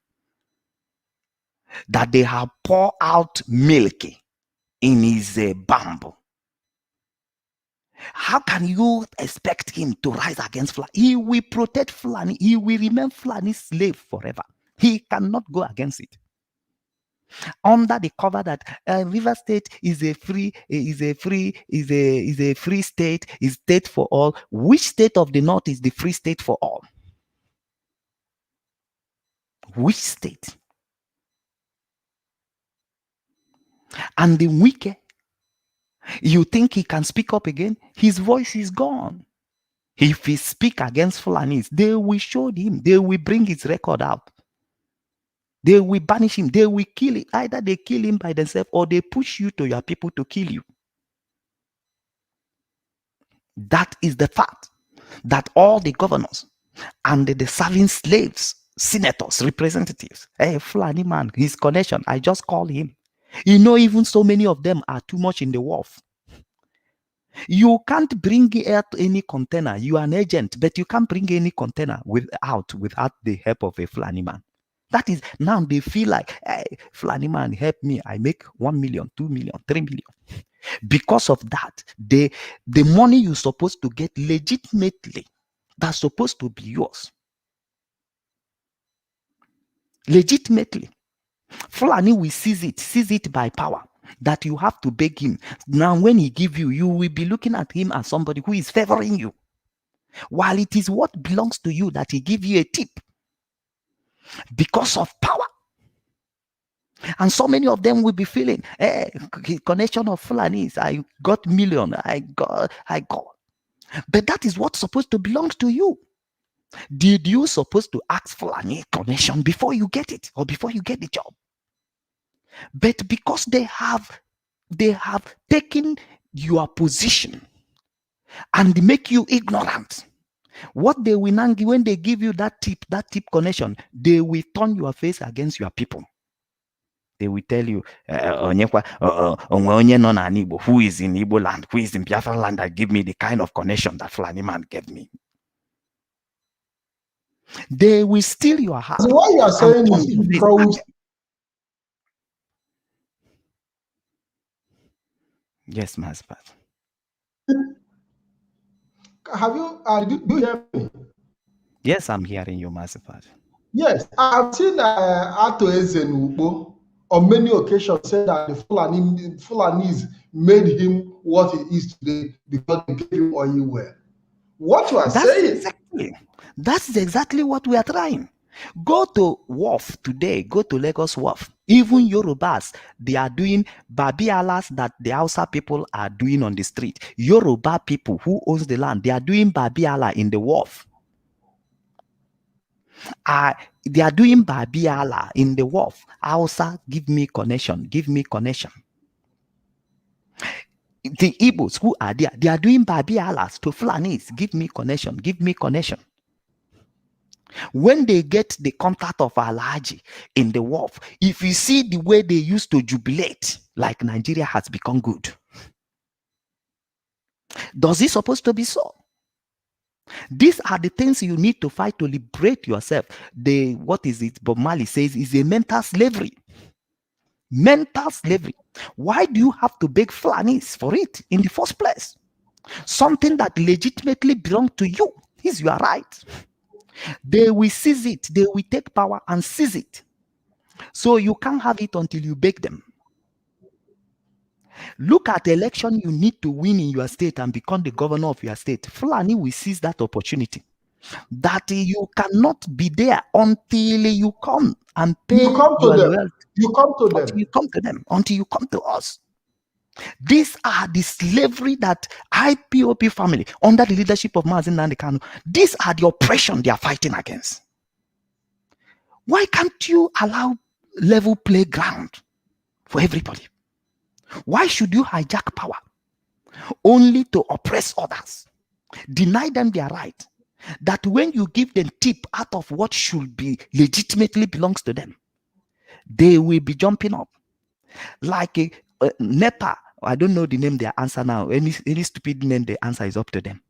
that they have poured out milk in his bamboo, How can you expect him to rise against Fulani? He will protect Fulani. He will remain Fulani's slave forever. He cannot go against it. Under the cover that River State is a free state, is state for all. Which state of the north is the free state for all? Which state? And the WIKE, you think he can speak up again? His voice is gone. If he speak against Fulanis, they will show him. They will bring his record out. They will banish him. They will kill him. Either they kill him by themselves or they push you to your people to kill you. That is the fact that all the governors and the serving slaves, senators, representatives, hey, Fulani man, his connection, I just call him. You know, even so many of them are too much in the wharf. You can't bring out any container. You are an agent, but you can't bring any container without the help of a Fulani man. That is, now they feel like, hey, Fulani man, help me. I make 1 million, 2 million, 3 million. Because of that, the money you're supposed to get legitimately, that's supposed to be yours. Legitimately. Fulani will seize it by power. That you have to beg him. Now, when he give you, you will be looking at him as somebody who is favoring you. While it is what belongs to you that he give you a tip. Because of power. And so many of them will be feeling, hey, connection of Fulanis, I got million, I got. But that is what's supposed to belong to you. Did you supposed to ask Fulani connection before you get it or before you get the job? But because they have taken your position and make you ignorant, what they will now, when they give you that tip connection, they will turn your face against your people. They will tell you, who is in Igbo land, who is in Biafra land that give me the kind of connection that Fulani man gave me. They will steal your heart. So what you are saying is because yes, Master. Have you do you hear me? Yes, I'm hearing you, Master. Yes, I've seen Ato Ezenugbo on many occasions say that the Fulanis made him what he is today because they gave him oil well. What you are saying? That's exactly what we are trying. Go to Wharf today, go to Lagos Wharf. Even Yorubas, they are doing Babialas that the Hausa people are doing on the street. Yoruba people who owns the land, they are doing Babiala in the Wharf. They are doing Babiala in the Wharf. Hausa, give me connection, give me connection. The Igbos who are there, they are doing Babialas to Fulanis, give me connection, give me connection. When they get the contact of Alhaji in the Wharf, if you see the way they used to jubilate, like Nigeria has become good. Does it supposed to be so? These are the things you need to fight to liberate yourself. What is it? Bob Marley says is a mental slavery. Mental slavery. Why do you have to beg Fulanis for it in the first place? Something that legitimately belongs to you is your right. They will seize it. They will take power and seize it. So you can't have it until you beg them. Look at the election you need to win in your state and become the governor of your state. Fulani will seize that opportunity. That you cannot be there until you come and pay you come to them. Loyalty. You come to them. Until you come to them. Until you come to us. These are the slavery that IPOP family, under the leadership of Mazi Nnamdi Kanu, these are the oppression they are fighting against. Why can't you allow level playground for everybody? Why should you hijack power only to oppress others? Deny them their right. That when you give them tip out of what should be legitimately belongs to them, they will be jumping up. Like a NEPA, I don't know the name they answer now. Any stupid name they answer is up to them.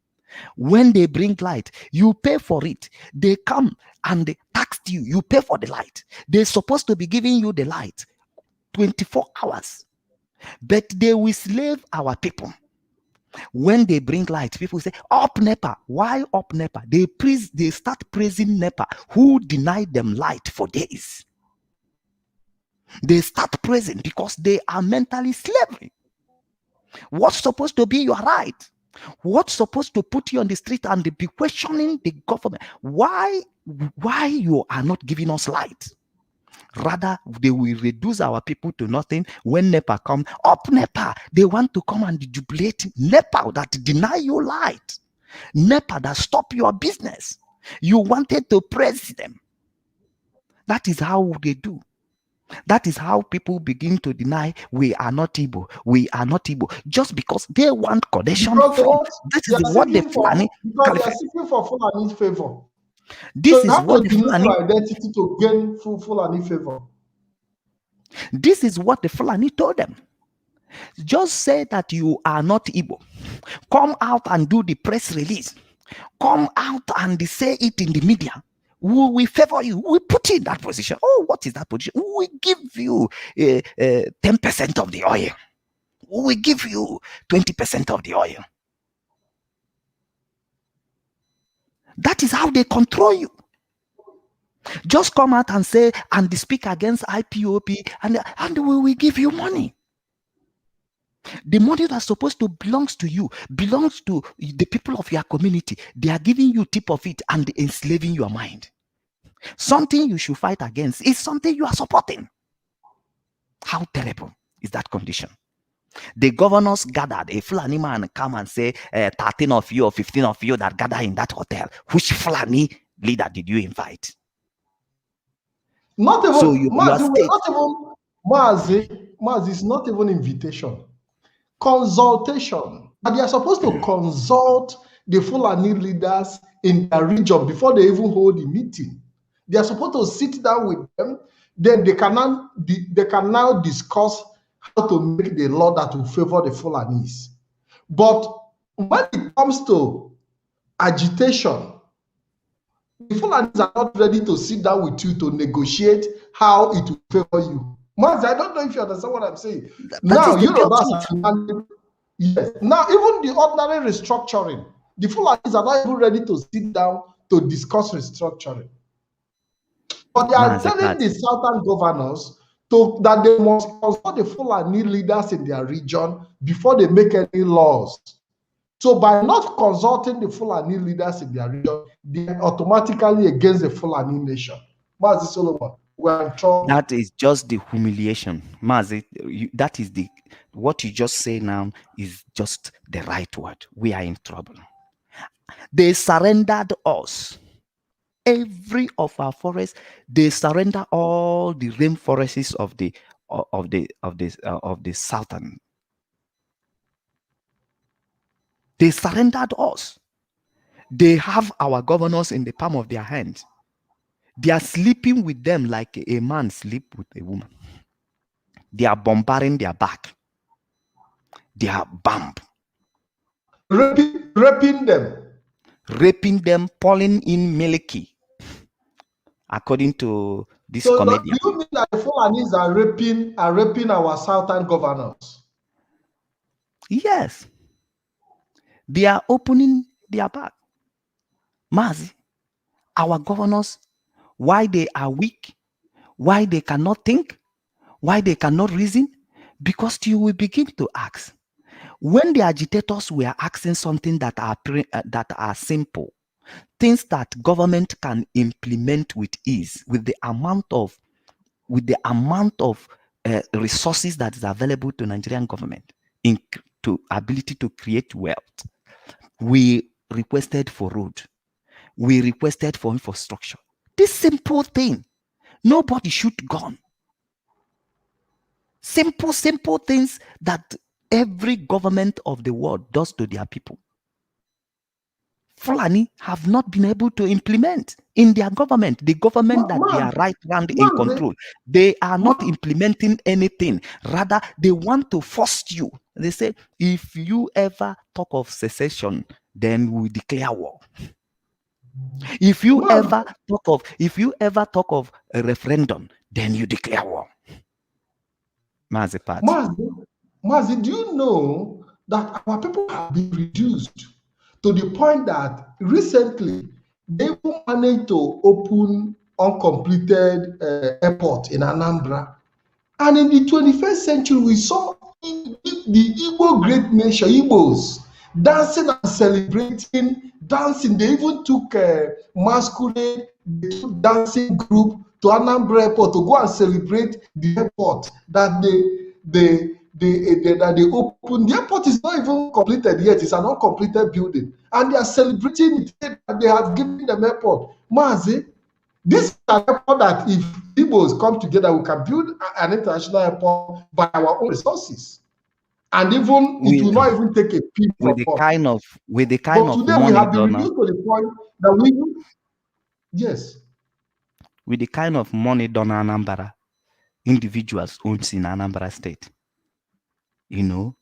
When they bring light, you pay for it. They come and they tax you. You pay for the light. They're supposed to be giving you the light 24 hours. But they will slave our people. When they bring light, people say, up NEPA. Why up NEPA? They start praising NEPA, who denied them light for days. They start praising because they are mentally slavery. What's supposed to be your right? What's supposed to put you on the street and be questioning the government? Why you are not giving us light? Rather, they will reduce our people to nothing. When NEPA come, up NEPA, they want to come and jubilate NEPA that deny you light. NEPA that stop your business. You wanted to praise them. That is how they do. That is how people begin to deny we are not Igbo. We are not Igbo. Just because they want connection from. This is what the Fulani. Because they are seeking for Fulani's favor. This is what the Fulani Fulani identity to gain Fulani favor. This is what the Fulani told them. Just say that you are not Igbo. Come out and do the press release. Come out and say it in the media. We favor you. We put you in that position. Oh, what is that position? We give you 10% of the oil. We give you 20% of the oil. That is how they control you. Just come out and say and speak against IPOP, and we will give you money. The money that's supposed to belongs to you, belongs to the people of your community. They are giving you tip of it and enslaving your mind. Something you should fight against is something you are supporting. How terrible is that condition? The governors gathered, a Fulani man come and say 13 of you or 15 of you that gather in that hotel. Which Fulani leader did you invite? Not even, so you not even Mazi, it's not even invitation. Consultation. And they are supposed to consult the Fulani leaders in their region before they even hold a meeting. They are supposed to sit down with them. Then they can now discuss how to make the law that will favor the Fulanis. But when it comes to agitation, the Fulanis are not ready to sit down with you to negotiate how it will favor you. Maz, I don't know if you understand what I'm saying. Now, you know, yes. Now, even the ordinary restructuring, the Fulanis are not even ready to sit down to discuss restructuring. But they are telling the southern governors that they must consult the Fulani leaders in their region before they make any laws. So by not consulting the Fulani leaders in their region, they are automatically against the Fulani nation. Mazi Solomon, we're in trouble. That is just the humiliation. Mazi, that is what you just say now is just the right word. We are in trouble. They surrendered us. Every of our forests, they surrender all the rainforests of the southern. They surrendered us. They have our governors in the palm of their hands. They are sleeping with them like a man sleep with a woman. They are bombarding their back. They are bombed. Raping them. Raping them, pulling in milky. According to this comedian. Do you mean that the Fulanis are raping our southern governors? Yes. They are opening their back. Mazi, our governors, why they are weak, why they cannot think, why they cannot reason, because you will begin to ask. When the agitators were asking something that are simple, things that government can implement with ease, with the amount of resources that is available to Nigerian government to ability to create wealth, we requested for road, we requested for infrastructure. This simple thing, nobody shoot gun. Simple things that every government of the world does to their people. Fulani have not been able to implement in their government, the government that they are right hand in control. They are not implementing anything. Rather, they want to force you. They say, if you ever talk of secession, then we declare war. If you ever talk of a referendum, then you declare war. Mazi, do you know that our people have been reduced to the point that recently they even managed to open uncompleted airport in Anambra. And in the 21st century, we saw the Igbo great nation, Igbos, dancing and celebrating, dancing. They even took a masquerade, they took dancing group to Anambra Airport to go and celebrate the airport that that they opened. The airport is not even completed yet. It's an uncompleted building. And they are celebrating it, that they have given them airport. Mazi, this is an airport that if Igbos come together, we can build an international airport by our own resources. And even it will not even take a peep with the from us. kind of But today we have been reduced to the point that we yes. With the kind of money done Anambra, individuals owns in Anambra State. You know,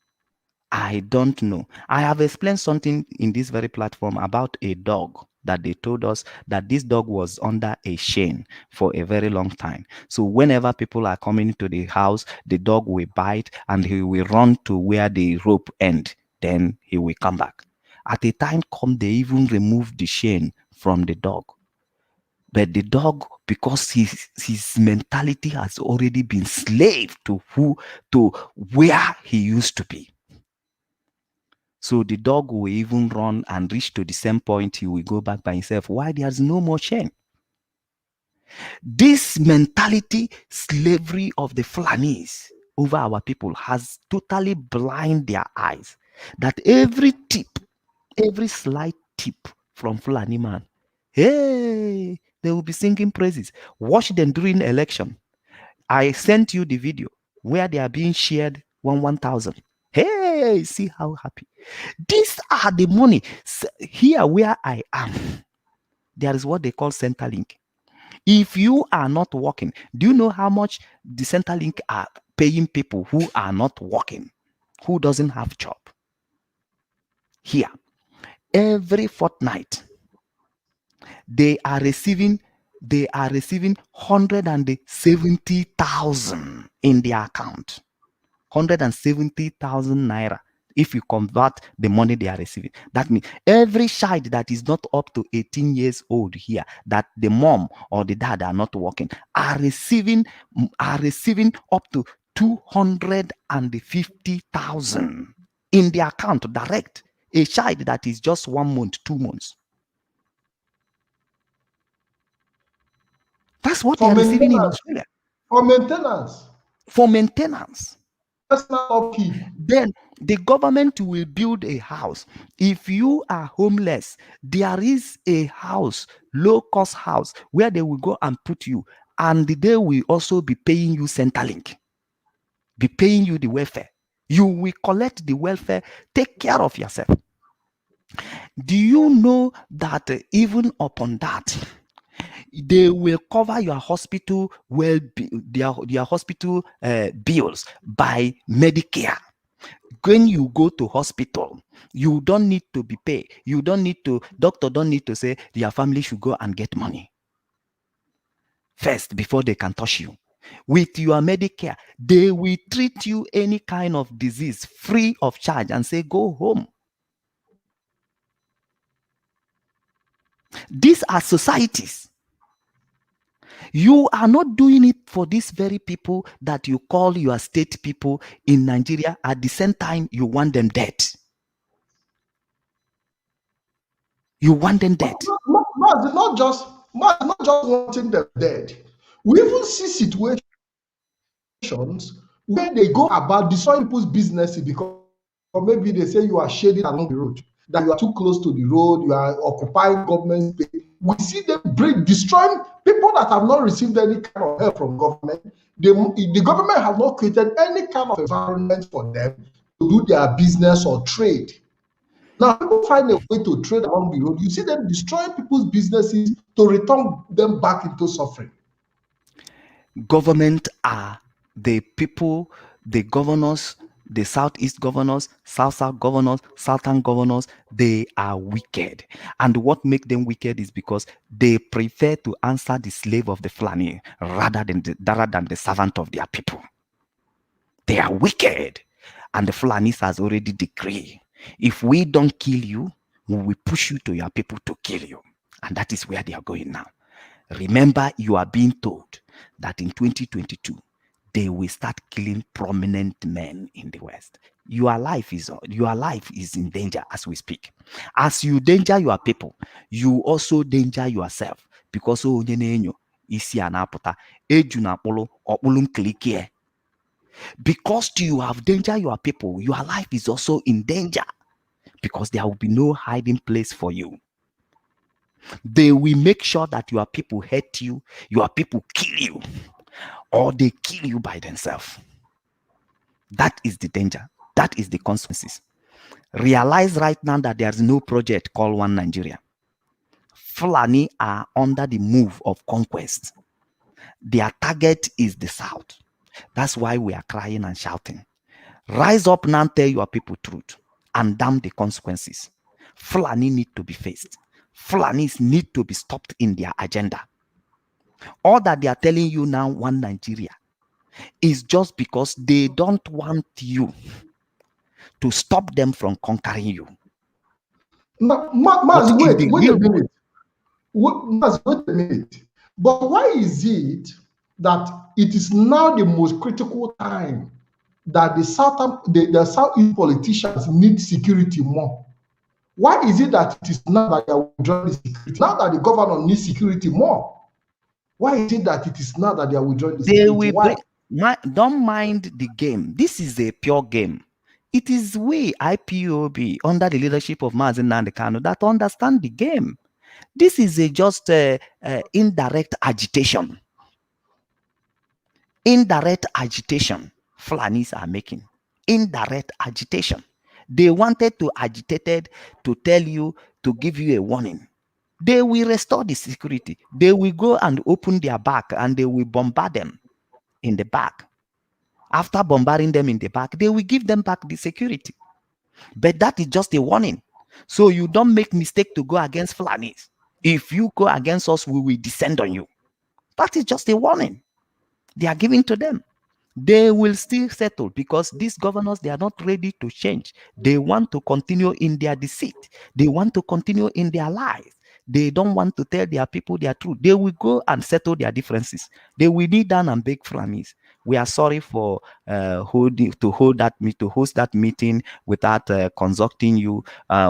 I don't know. I have explained something in this very platform about a dog that they told us that this dog was under a chain for a very long time. So whenever people are coming to the house, the dog will bite and he will run to where the rope ends. Then he will come back. At a time come, they even remove the chain from the dog. But the dog, because his mentality has already been slave to where he used to be. So the dog will even run and reach to the same point, he will go back by himself. Why? There's no more chain. This mentality, slavery of the Fulanis over our people has totally blinded their eyes. That every tip, every slight tip from Fulani man, hey, they will be singing praises. Watch them during election. I sent you the video where they are being shared 1,000. Hey, see how happy. These are the money. Here where I am, there is what they call Centerlink. If you are not working, do you know how much the Centerlink are paying people who are not working, who doesn't have job? Here, every fortnight, they are receiving 170,000 in their account. 170,000 naira. If you convert the money they are receiving, that means every child that is not up to 18 years old here, that the mom or the dad are not working, are receiving up to 250,000 in their account direct. A child that is just 1 month, 2 months. That's what they are receiving in Australia. For maintenance. For maintenance. Personal upkeep. Then the government will build a house. If you are homeless, there is a house, low-cost house, where they will go and put you. And they will also be paying you Centerlink, be paying you the welfare. You will collect the welfare, take care of yourself. Do you know that even upon that, they will cover your hospital their hospital bills by Medicare? When you go to hospital, you don't need to be paid. You don't need to, doctor don't need to say your family should go and get money first before they can touch you. With your Medicare, they will treat you any kind of disease free of charge and say, go home. These are societies. You are not doing it for these very people that you call your state people in Nigeria. At the same time, you want them dead. You want them dead. Not just wanting them dead. We even see situations where they go about destroying people's businesses because, or maybe they say you are shading along the road, that you are too close to the road, you are occupying government space. We see them destroying people that have not received any kind of help from government. The government has not created any kind of environment for them to do their business or trade. Now, people find a way to trade along the road. You see them destroying people's businesses to return them back into suffering. Government are the people, the governors, the Southeast governors, South governors, Southern governors. They are wicked. And what makes them wicked is because they prefer to answer the slave of the Fulani rather than the servant of their people. They are wicked. And the Fulanis has already decreed, if we don't kill you, we will push you to your people to kill you. And that is where they are going now. Remember, you are being told that in 2022, they will start killing prominent men in the West. Your life is in danger as we speak. As you danger your people, you also danger yourself, because because you have danger your people, your life is also in danger, because there will be no hiding place for you. They will make sure that your people hate you, your people kill you, or they kill you by themselves. That is the danger. That is the consequences. Realize right now that there is no project called One Nigeria. Fulani are under the move of conquest. Their target is the South. That's why we are crying and shouting. Rise up now, tell your people truth, and damn the consequences. Fulani need to be faced. Fulanis need to be stopped in their agenda. All that they are telling you now, One Nigeria, is just because they don't want you to stop them from conquering you. Now, Maz, wait a minute. Maz, wait a minute. But why is it that it is now the most critical time that the Southeast politicians need security more? Why is it that it is now that they are withdrawing security? Now that the governor needs security more, why is it that it is now that they are withdrawing the security? Why? Don't mind the game. This is a pure game. It is we, IPOB, under the leadership of Mazi Nnamdi Kanu, that understand the game. This is just indirect agitation. Indirect agitation Fulanis are making. Indirect agitation. They wanted to agitate to tell you, to give you a warning. They will restore the security. They will go and open their back and they will bombard them in the back. After bombarding them in the back, they will give them back the security. But that is just a warning. So you don't make mistake to go against Fulanis. If you go against us, we will descend on you. That is just a warning they are giving to them. They will still settle, because these governors, they are not ready to change. They want to continue in their deceit. They want to continue in their lies. They don't want to tell their people their truth. They will go and settle their differences. They will kneel down and beg Fulanis. We are sorry for host that meeting without consulting you,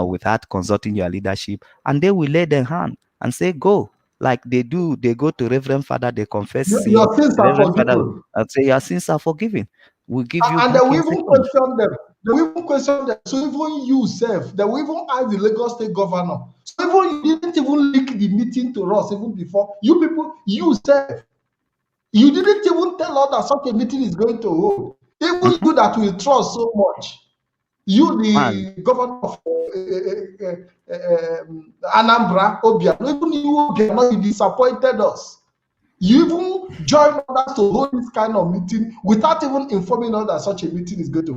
without consulting your leadership, and they will lay their hand and say, go. Like they do, they go to Reverend Father, they confess sin. Your sins are forgiven. And say your sins are forgiven. We'll give you and back they will your even question them. They will even question them. So even you, self, they will even ask the Lagos State Governor. So even you didn't even leak the meeting to us even before. You people, you self, you didn't even tell us that such a meeting is going to hold. Even you that will trust so much. You, the governor of Anambra, Obiano, even you, Obiano, you disappointed us. You even joined us to hold this kind of meeting without even informing us that such a meeting is going to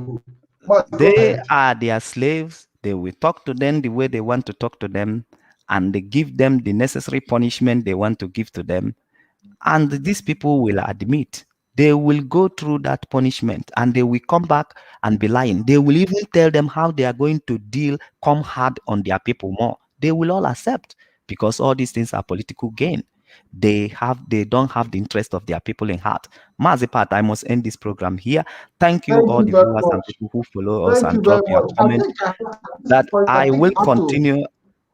hold. They are their slaves. They will talk to them the way they want to talk to them, and they give them the necessary punishment they want to give to them. And these people will admit they will go through that punishment, and they will come back and be lying. They will even tell them how they are going to come hard on their people more. They will all accept, because all these things are political gain. They don't have the interest of their people in heart. Mazi Pat, I must end this program here. Thank you all the viewers and people who follow us and drop your comment. That I will continue.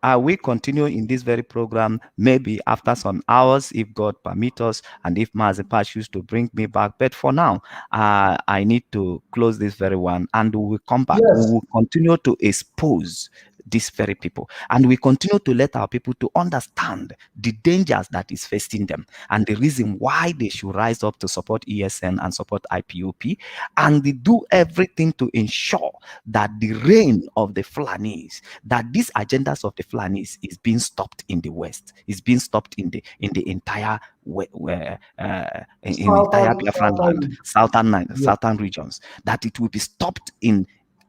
I will continue in this very program, maybe after some hours, if God permits us, and if Mazi Pat chooses to bring me back. But for now, I need to close this very one, and we will come back. Yes. We will continue to expose these very people, and we continue to let our people to understand the dangers that is facing them, and the reason why they should rise up to support ESN and support IPOP, and they do everything to ensure that the reign of the Fulanis, that these agendas of the Fulanis is being stopped in the West, is being stopped in the entire entire Biafran land, southern regions, that it will be stopped in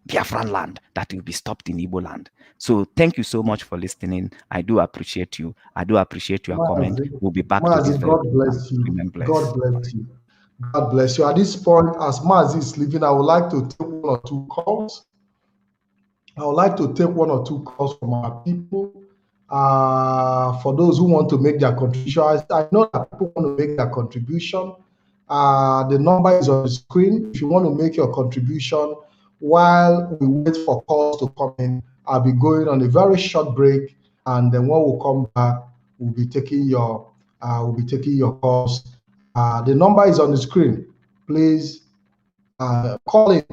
Biafran land, that will be stopped in Igbo land. So thank you so much for listening. I do appreciate you. I do appreciate your comment. We'll be back to this. God bless you. God bless you. God bless you. At this point, as Mazi is leaving, I would like to take one or two calls. I would like to take one or two calls from our people. For those who want to make their contribution, I know that people want to make their contribution. The number is on the screen. If you want to make your contribution while we wait for calls to come in, I'll be going on a very short break, and then when we come back, we'll be taking your calls. The number is on the screen. Please call in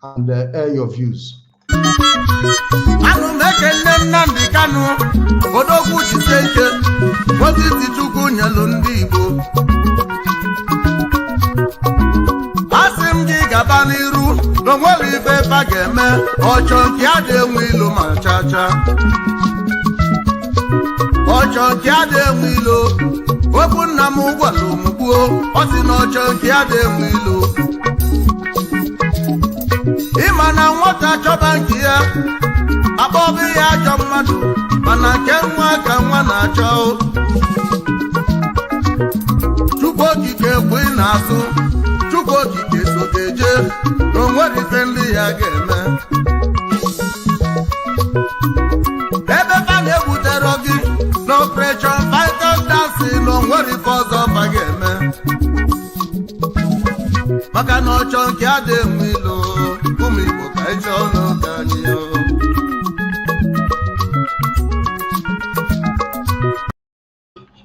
and air your views. Imana nwata chọba nke ya akpọbi ya ajọ mmadụ mana nke nwa ka nwa na-achọ Chukwu okike ekwe na-asụ Chukwu okike so ga-eje na onwere ife ndị ya ga-eme ebe fa na-egbutere gị na operation fighters dancing na onwere ife ọzọ fa ga-eme maka na ọchọ nke adị enwe ilo ụmụ Igbo ka ịchọ n'oge anyị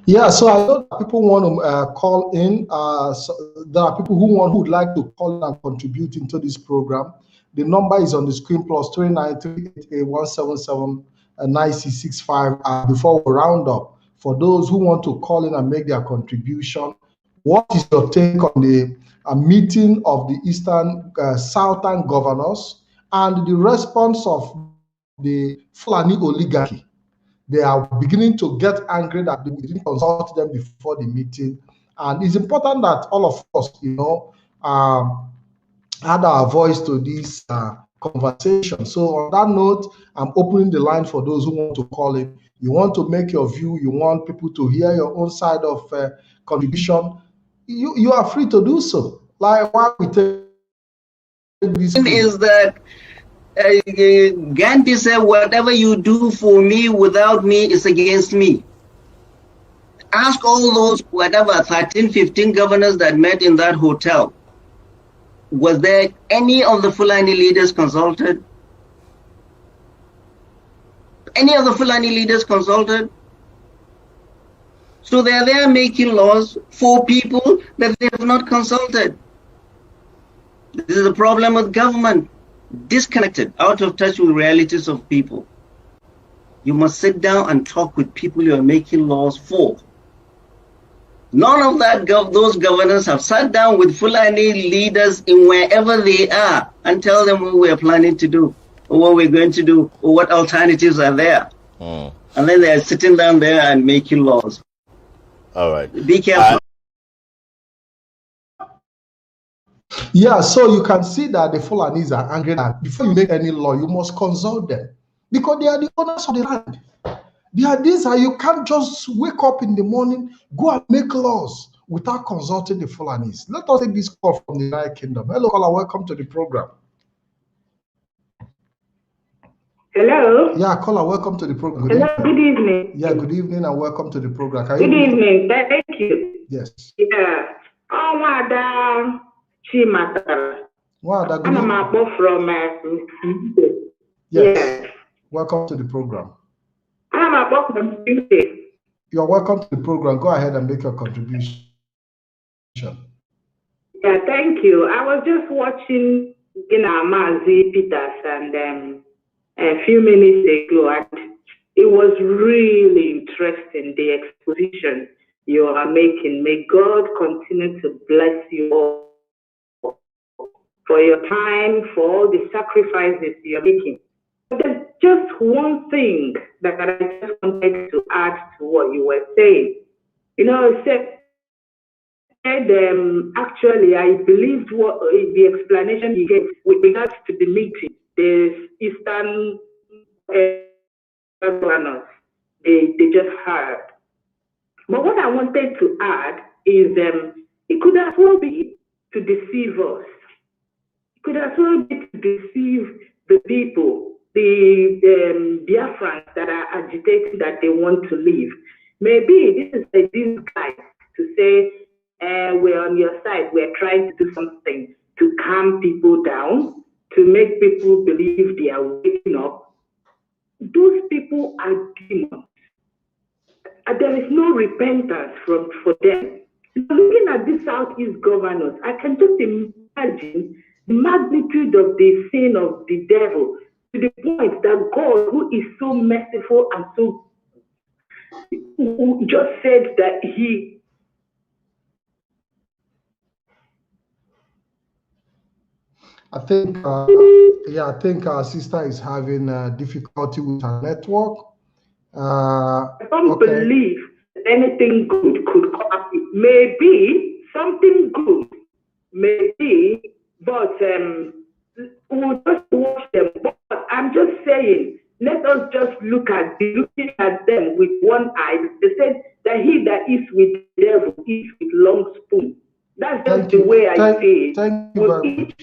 Yeah, so I know that people want to call in. So there are people who would like to call and contribute into this program. The number is on the screen, plus 393-177-9665. Before we round up, for those who want to call in and make their contribution, what is your take on the meeting of the Southern governors and the response of the FULANI oligarchy? They are beginning to get angry that we didn't consult them before the meeting. And it's important that all of us, add our voice to this conversation. So on that note, I'm opening the line for those who want to call in. You want to make your view, you want people to hear your own side of contribution, you are free to do so. Like why we take this is that Gandhi said, whatever you do for me without me is against me. Ask all those, 13, 15 governors that met in that hotel. Was there any of the Fulani leaders consulted? Any of the Fulani leaders consulted? So they're there making laws for people that they have not consulted. This is a problem with government. Disconnected, out of touch with realities of people. You must sit down and talk with people you are making laws for. None of that those governors have sat down with Fulani leaders in wherever they are and tell them what we're planning to do, or what we're going to do, or what alternatives are there. And then they're sitting down there and making laws. All right. Be careful. Yeah, so you can see that the Fulanis are angry that before you make any law, you must consult them because they are the owners of the land. They are these, and you can't just wake up in the morning, go and make laws without consulting the Fulanis. Let us take this call from the United Kingdom. Hello, caller, welcome to the program. Hello. Yeah, caller, welcome to the program. Hello, good evening. Yeah, good evening and welcome to the program. Good evening, thank you. Yes. Yeah. Oh, Madam Chimatara. Wow, I'm a from yes. Welcome to the program. I'm a from You're welcome to the program. Go ahead and make your contribution. Yeah, thank you. I was just watching Mazi Peters and a few minutes ago, and it was really interesting, the exposition you are making. May God continue to bless you all for your time, for all the sacrifices you're making. But there's just one thing that I just wanted to add to what you were saying. Actually, I believed what the explanation you gave with regards to the meeting, the Eastern governors, they just heard. But what I wanted to add is it could as well be to deceive us. It could as well be to deceive the people, the Biafrans that are agitating that they want to leave. Maybe this is a disguise to say, we're on your side, we're trying to do something to calm people down, to make people believe they are waking up. Those people are demons. There is no repentance for them. Looking at the Southeast governors, I can just imagine the magnitude of the sin of the devil to the point that God, who is so merciful and so, who just said that he. I think, I think our sister is having difficulty with her network. I don't believe anything good could come up. Maybe something good, maybe, but we'll just watch them. But I'm just saying, let us just looking at them with one eye. They said that he that is with the devil is with long spoon. That's just the way I see it. Thank you very much.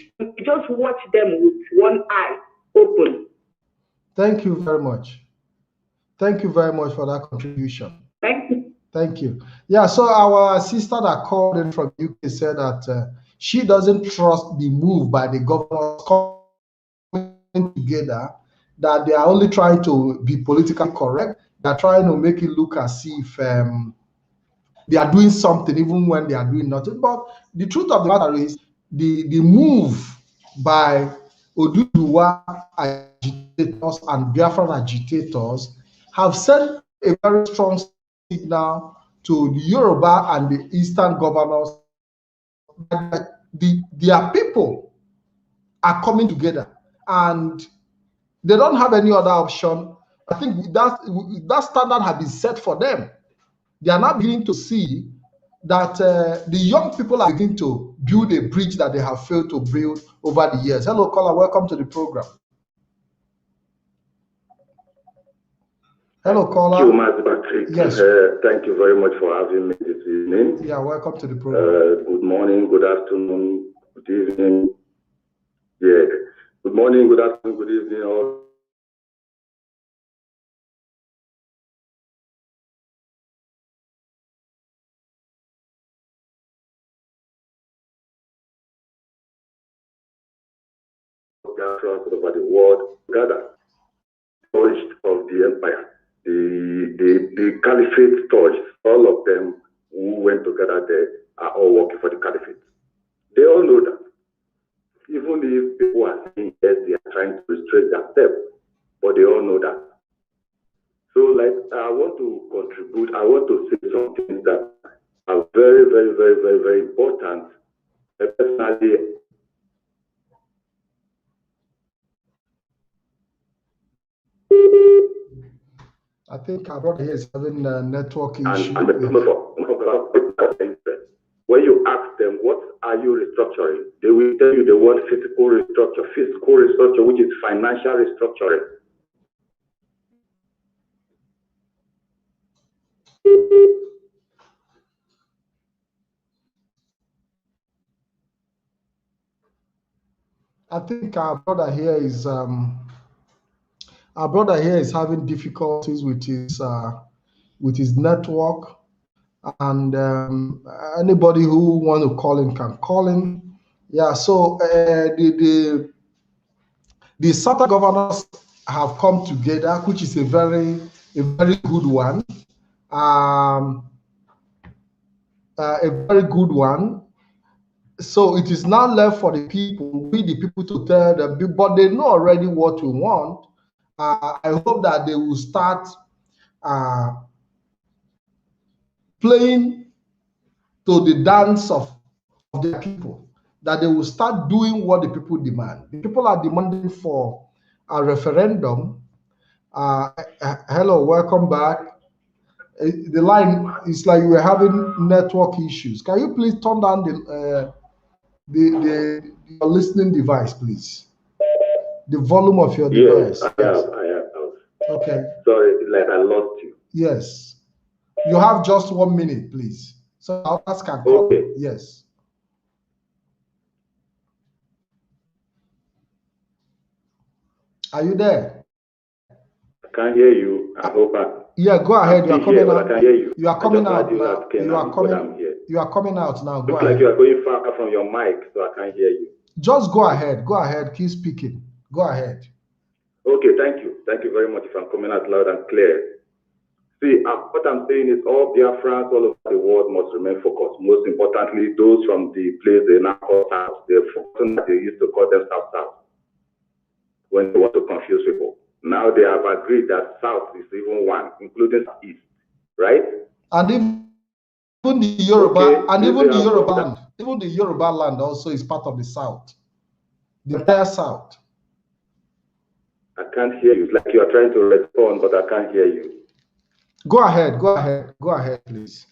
Just watch them with one eye open. Thank you very much. Thank you very much for that contribution. Thank you. Thank you. Yeah, so our sister that called in from UK said that she doesn't trust the move by the governors coming together, that they are only trying to be politically correct. They're trying to make it look as if they are doing something even when they are doing nothing. But the truth of the matter is the move by Oduduwa agitators and Biafran agitators have sent a very strong signal to the Yoruba and the Eastern governors that their people are coming together and they don't have any other option. I think that standard has been set for them. They are now beginning to see that the young people are beginning to build a bridge that they have failed to build over the years. Hello, caller. Welcome to the program. Hello, caller. Thank you, Master Patrick. Yes. Thank you very much for having me this evening. Yeah, welcome to the program. Good morning, good afternoon, good evening. Yeah. Good morning, good afternoon, good evening, all. Over the world, gather, torched of the empire, the caliphate torch, all of them who went together there are all working for the caliphate. They all know that. Even if people are saying yes, they are trying to restrain their steps, but they all know that. So, like, I want to contribute, I want to say something that are very, very, very, very, very important. Personally, I think our brother here is having a network issue. When you ask them, what are you restructuring? They will tell you they want fiscal restructure, which is financial restructuring. I think our brother here is having difficulties with his network, and anybody who want to call in can call in. Yeah, so the Southern governors have come together, which is a very good one. A very good one. So it is now left for the people, to tell them, but they know already what we want. I hope that they will start playing to the dance of their people, that they will start doing what the people demand. The people are demanding for a referendum. Hello, welcome back. The line is like we're having network issues. Can you please turn down your listening device, please? The volume of your device. Yes, I have. Okay. Sorry, like I lost you. Yes. You have just 1 minute, please. So I'll ask a call. Okay. Yes. Are you there? I can't hear you. I hope Yeah, go ahead. You are coming out. I can hear you. You are coming out now. You are coming. You are coming out now. Go Looks ahead. like you are going far from your mic, so I can't hear you. Just go ahead. Go ahead. Keep speaking. Go ahead. Okay, thank you. Thank you very much if I'm coming out loud and clear. See, what I'm saying is all Biafrans all over the world must remain focused. Most importantly, those from the place they now call South. They're forgotten that they used to call them South when they want to confuse people. Now they have agreed that South is even one, including East, right? And even the Yoruba, and even the Yoruba land, even the Yoruba land also is part of the South. The entire South. I can't hear you. It's like you are trying to respond, but I can't hear you. Go ahead. Go ahead. Go ahead, please.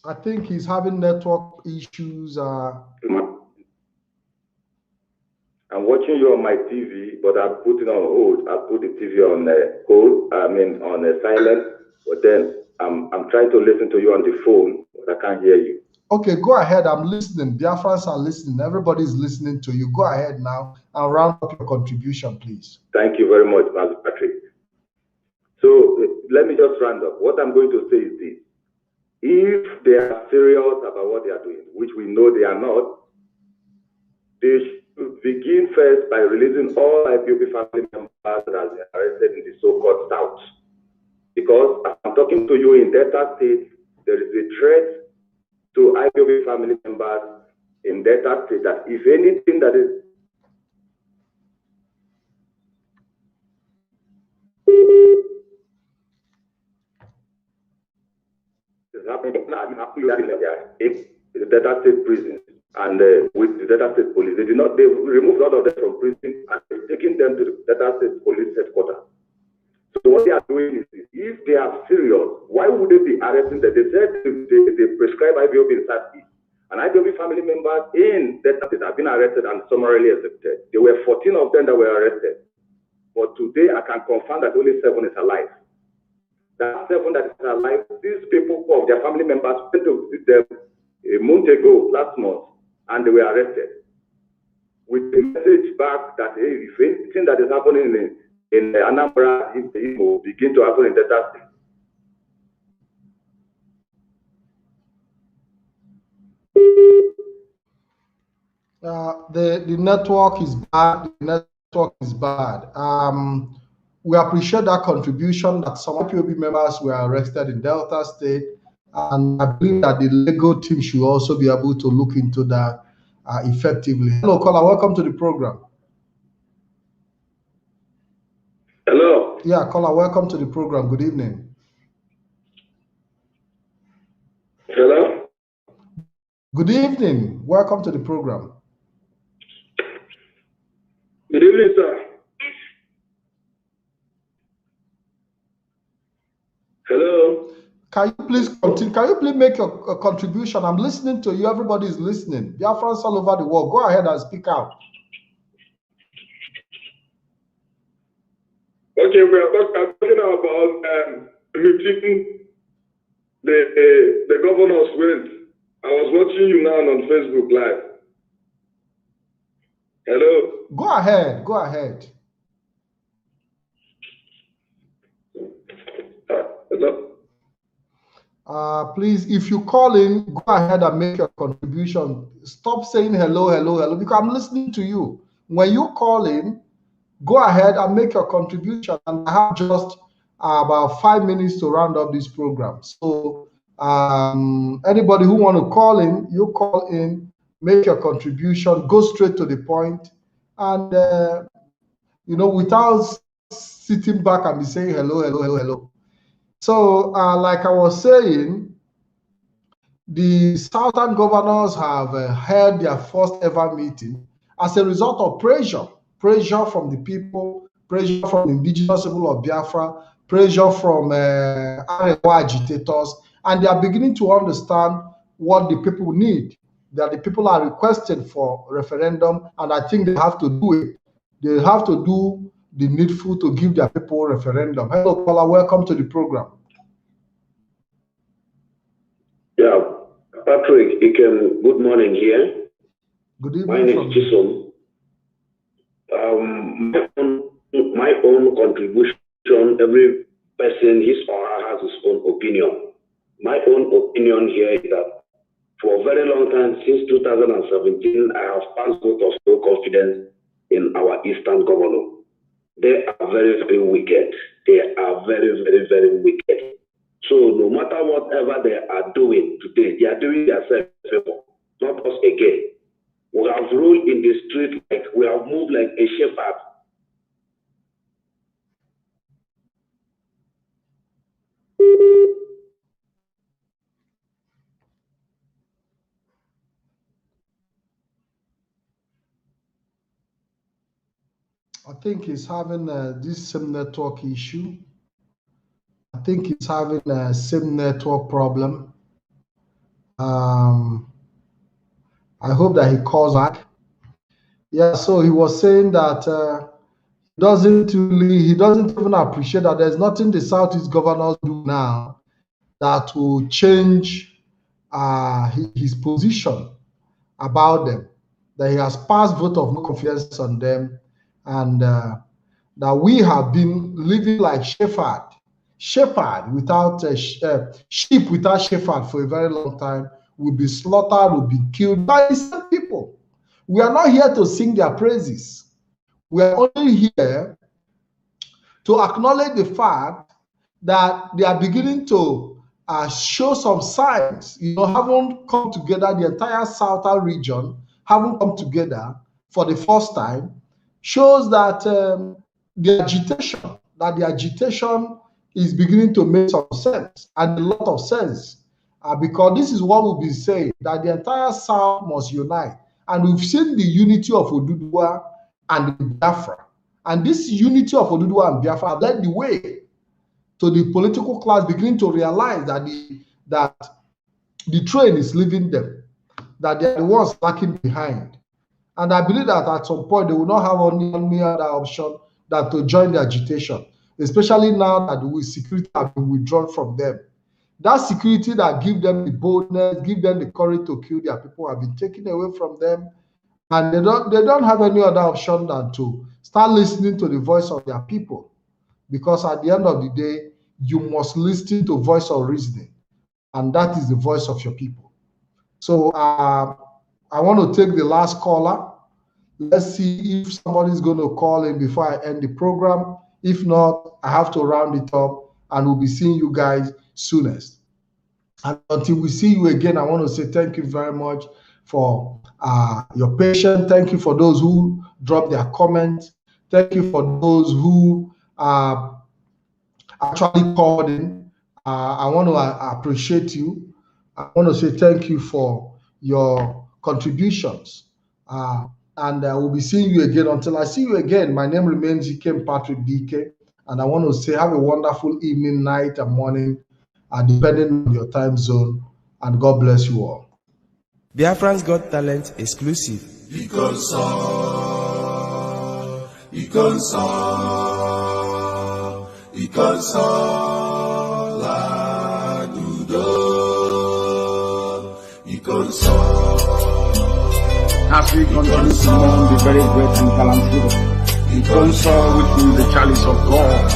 I think he's having network issues. I'm watching you on my TV, but I put it on hold. I put the TV on hold. On silent. But then I'm trying to listen to you on the phone, but I can't hear you. Okay, go ahead. I'm listening. Biafrans are listening. Everybody's listening to you. Go ahead now and round up your contribution, please. Thank you very much, Master Patrick. So let me just round up. What I'm going to say is this. If they are serious about what they are doing, which we know they are not, they should begin first by releasing all IPOB family members that have been arrested in the so-called South. Because as I'm talking to you in Delta State, there is a threat to IPOB family members in Delta State that if anything that is happening in the Delta State prison and with the Delta State police, they removed all of them from prison and taking them to the Delta State police headquarters. So what they are doing is, if they are serious, why would they be arresting them? They said they prescribe IPOB in Southeast. And IPOB family members in Delta State have been arrested and summarily executed. There were 14 of them that were arrested. But today I can confirm that only 7 is alive. That 7 that is alive, these people of their family members went to them a month ago, last month, and they were arrested. With the message back that, hey, if anything that is happening in Anambra, it will begin to happen in Delta State. The network is bad. The network is bad. We appreciate that contribution that some IPOB members were arrested in Delta State, and I believe that the legal team should also be able to look into that effectively. Hello, caller. Welcome to the program. Hello. Yeah, caller. Welcome to the program. Good evening. Hello. Good evening. Welcome to the program. Good evening, sir. Hello. Can you please continue? Can you please make your contribution? I'm listening to you. Everybody is listening. Biafrans all over the world. Go ahead and speak out. Okay, we are talking about repeating the governor's will. I was watching you now on Facebook Live. Hello. Go ahead. Go ahead. Hello. Please, if you call in, go ahead and make your contribution. Stop saying hello, hello, hello, because I'm listening to you. When you call in, go ahead and make your contribution. And I have just about 5 minutes to round up this program. So anybody who want to call in, you call in, make your contribution, go straight to the point, and without sitting back and be saying hello, hello, hello, hello. So like I was saying, the Southern governors have held their first ever meeting as a result of pressure from the people, pressure from the indigenous people of Biafra, pressure from Arewa agitators, and they are beginning to understand what the people need, that the people are requesting for referendum, and I think they have to do it. They have to do the needful to give their people referendum. Hello, caller, welcome to the program. Yeah, Patrick, good morning here. Good evening. My name is Chisom. My own contribution, every person, his or her has his own opinion. My own opinion here is that for a very long time, since 2017, I have passed vote of no confidence in our Eastern governor. They are very, very wicked. They are very, very, very wicked. So no matter whatever they are doing today, they are doing themselves favor, not us again. We have ruled in the street like we have moved like a shepherd. I think he's having this same network issue. I think he's having a same network problem. I hope that he calls back. Yeah, so he was saying that he doesn't even appreciate that there's nothing the Southeast governors do now that will change his position about them. That he has passed vote of no confidence on them, and that we have been living like shepherd without sheep without shepherd for a very long time. Will be slaughtered, will be killed by the same people. We are not here to sing their praises. We are only here to acknowledge the fact that they are beginning to show some signs, haven't come together. The entire southern region haven't come together for the first time, shows that the agitation is beginning to make some sense, and a lot of sense, because this is what we've been saying, that the entire South must unite. And we've seen the unity of Oduduwa and Biafra. And this unity of Oduduwa and Biafra led the way to the political class beginning to realize that the train is leaving them, that they are the ones lacking behind. And I believe that at some point they will not have any other option than to join the agitation, especially now that the security have been withdrawn from them. That security that give them the boldness, give them the courage to kill their people have been taken away from them, and they don't have any other option than to start listening to the voice of their people, because at the end of the day, you must listen to voice of reasoning, and that is the voice of your people. So I want to take the last caller. Let's see if somebody's going to call in before I end the program. If not, I have to round it up, and we'll be seeing you guys soonest. And until we see you again, I want to say thank you very much for your patience. Thank you for those who dropped their comments. Thank you for those who actually called in. I want to appreciate you. I want to say thank you for your contributions. And we'll be seeing you again. Until I see you again, my name remains Ikem Patrick DK. And I want to say have a wonderful evening, night, and morning, depending on your time zone. And God bless you all. Biafran's Got Talent exclusive. As we continue to mourn the very great and talented Console, which means the chalice of God,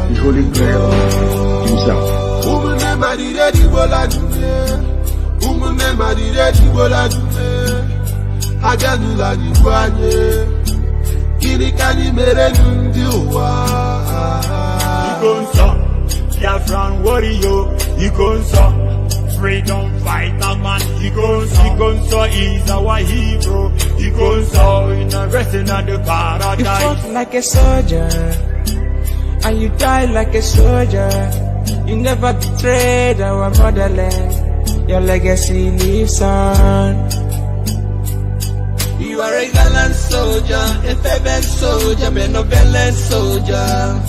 the Holy Grail himself. Biafran warrior, freedom fighter man, Ikonso is our hero, Ikonso in a resting at the paradise. You fought like a soldier, and you died like a soldier. You never betrayed our motherland, your legacy lives on. You are a gallant soldier, a fervent soldier, benevolent soldier.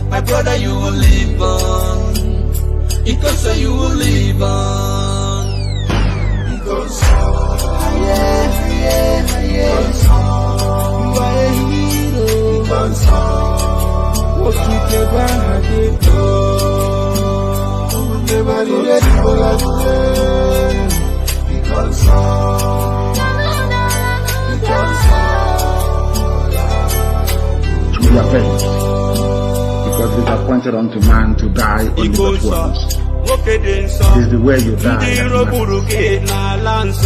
My brother, you will live on. Because you will live on. Because you are a hero. Because what you never had it. Never needed for us. Because appointed unto man to die only but once. It is the way you die that matters.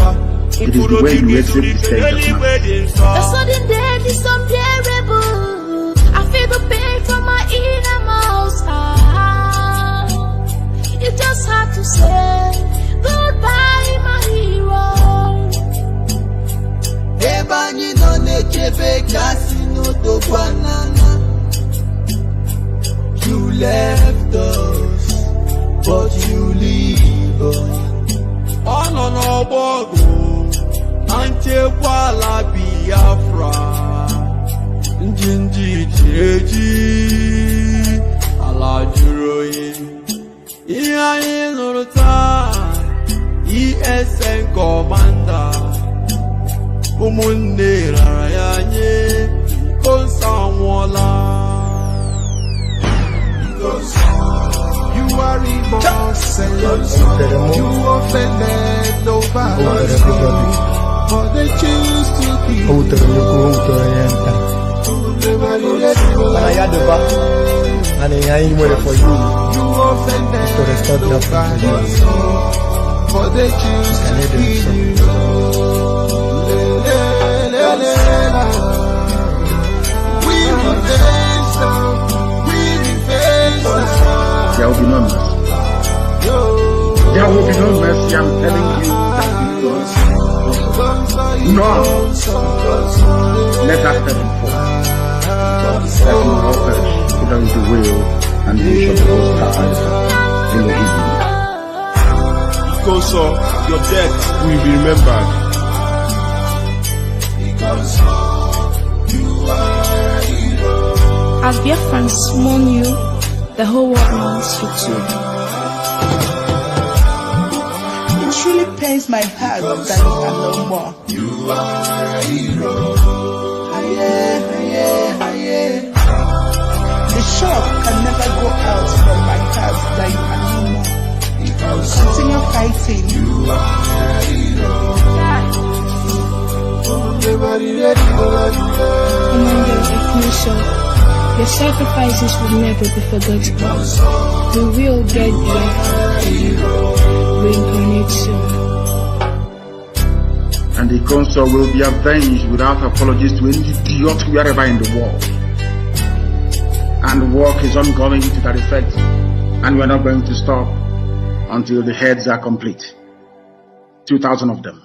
It is the way you exit the stage that matters. The sudden death is unbearable. I feel the pain from my innermost heart. You just have to say goodbye, my hero. You left us, but you leave us. No bogo, ante wala Biafra. Njinji jeji, ala juroyi. Iya inurta, ESN commander. Umunde rarayanye, konsamwala. You are reborn, you offended nobody, but they choose to keep you. You offended nobody, but they choose to keep you. We revenge them. There will be no mercy. There will be no mercy, I'm telling you that because none. Let that heaven fall. That you all perish, according to the will and the wish of the Most High in the evening. Because your death will be remembered. As Biafrans mourn you, the whole world mourns you too. It truly pains my heart that you are no more. You are a hero. The shock can never go out from my heart that you are no more. Continue fighting. You are a hero. Your sacrifices will never be forgotten. We will get there and reincarnate soon. And the consul will be avenged without apologies to any idiot wherever in the world. And work is ongoing to that effect, and we're not going to stop until the heads are complete. 2,000 of them.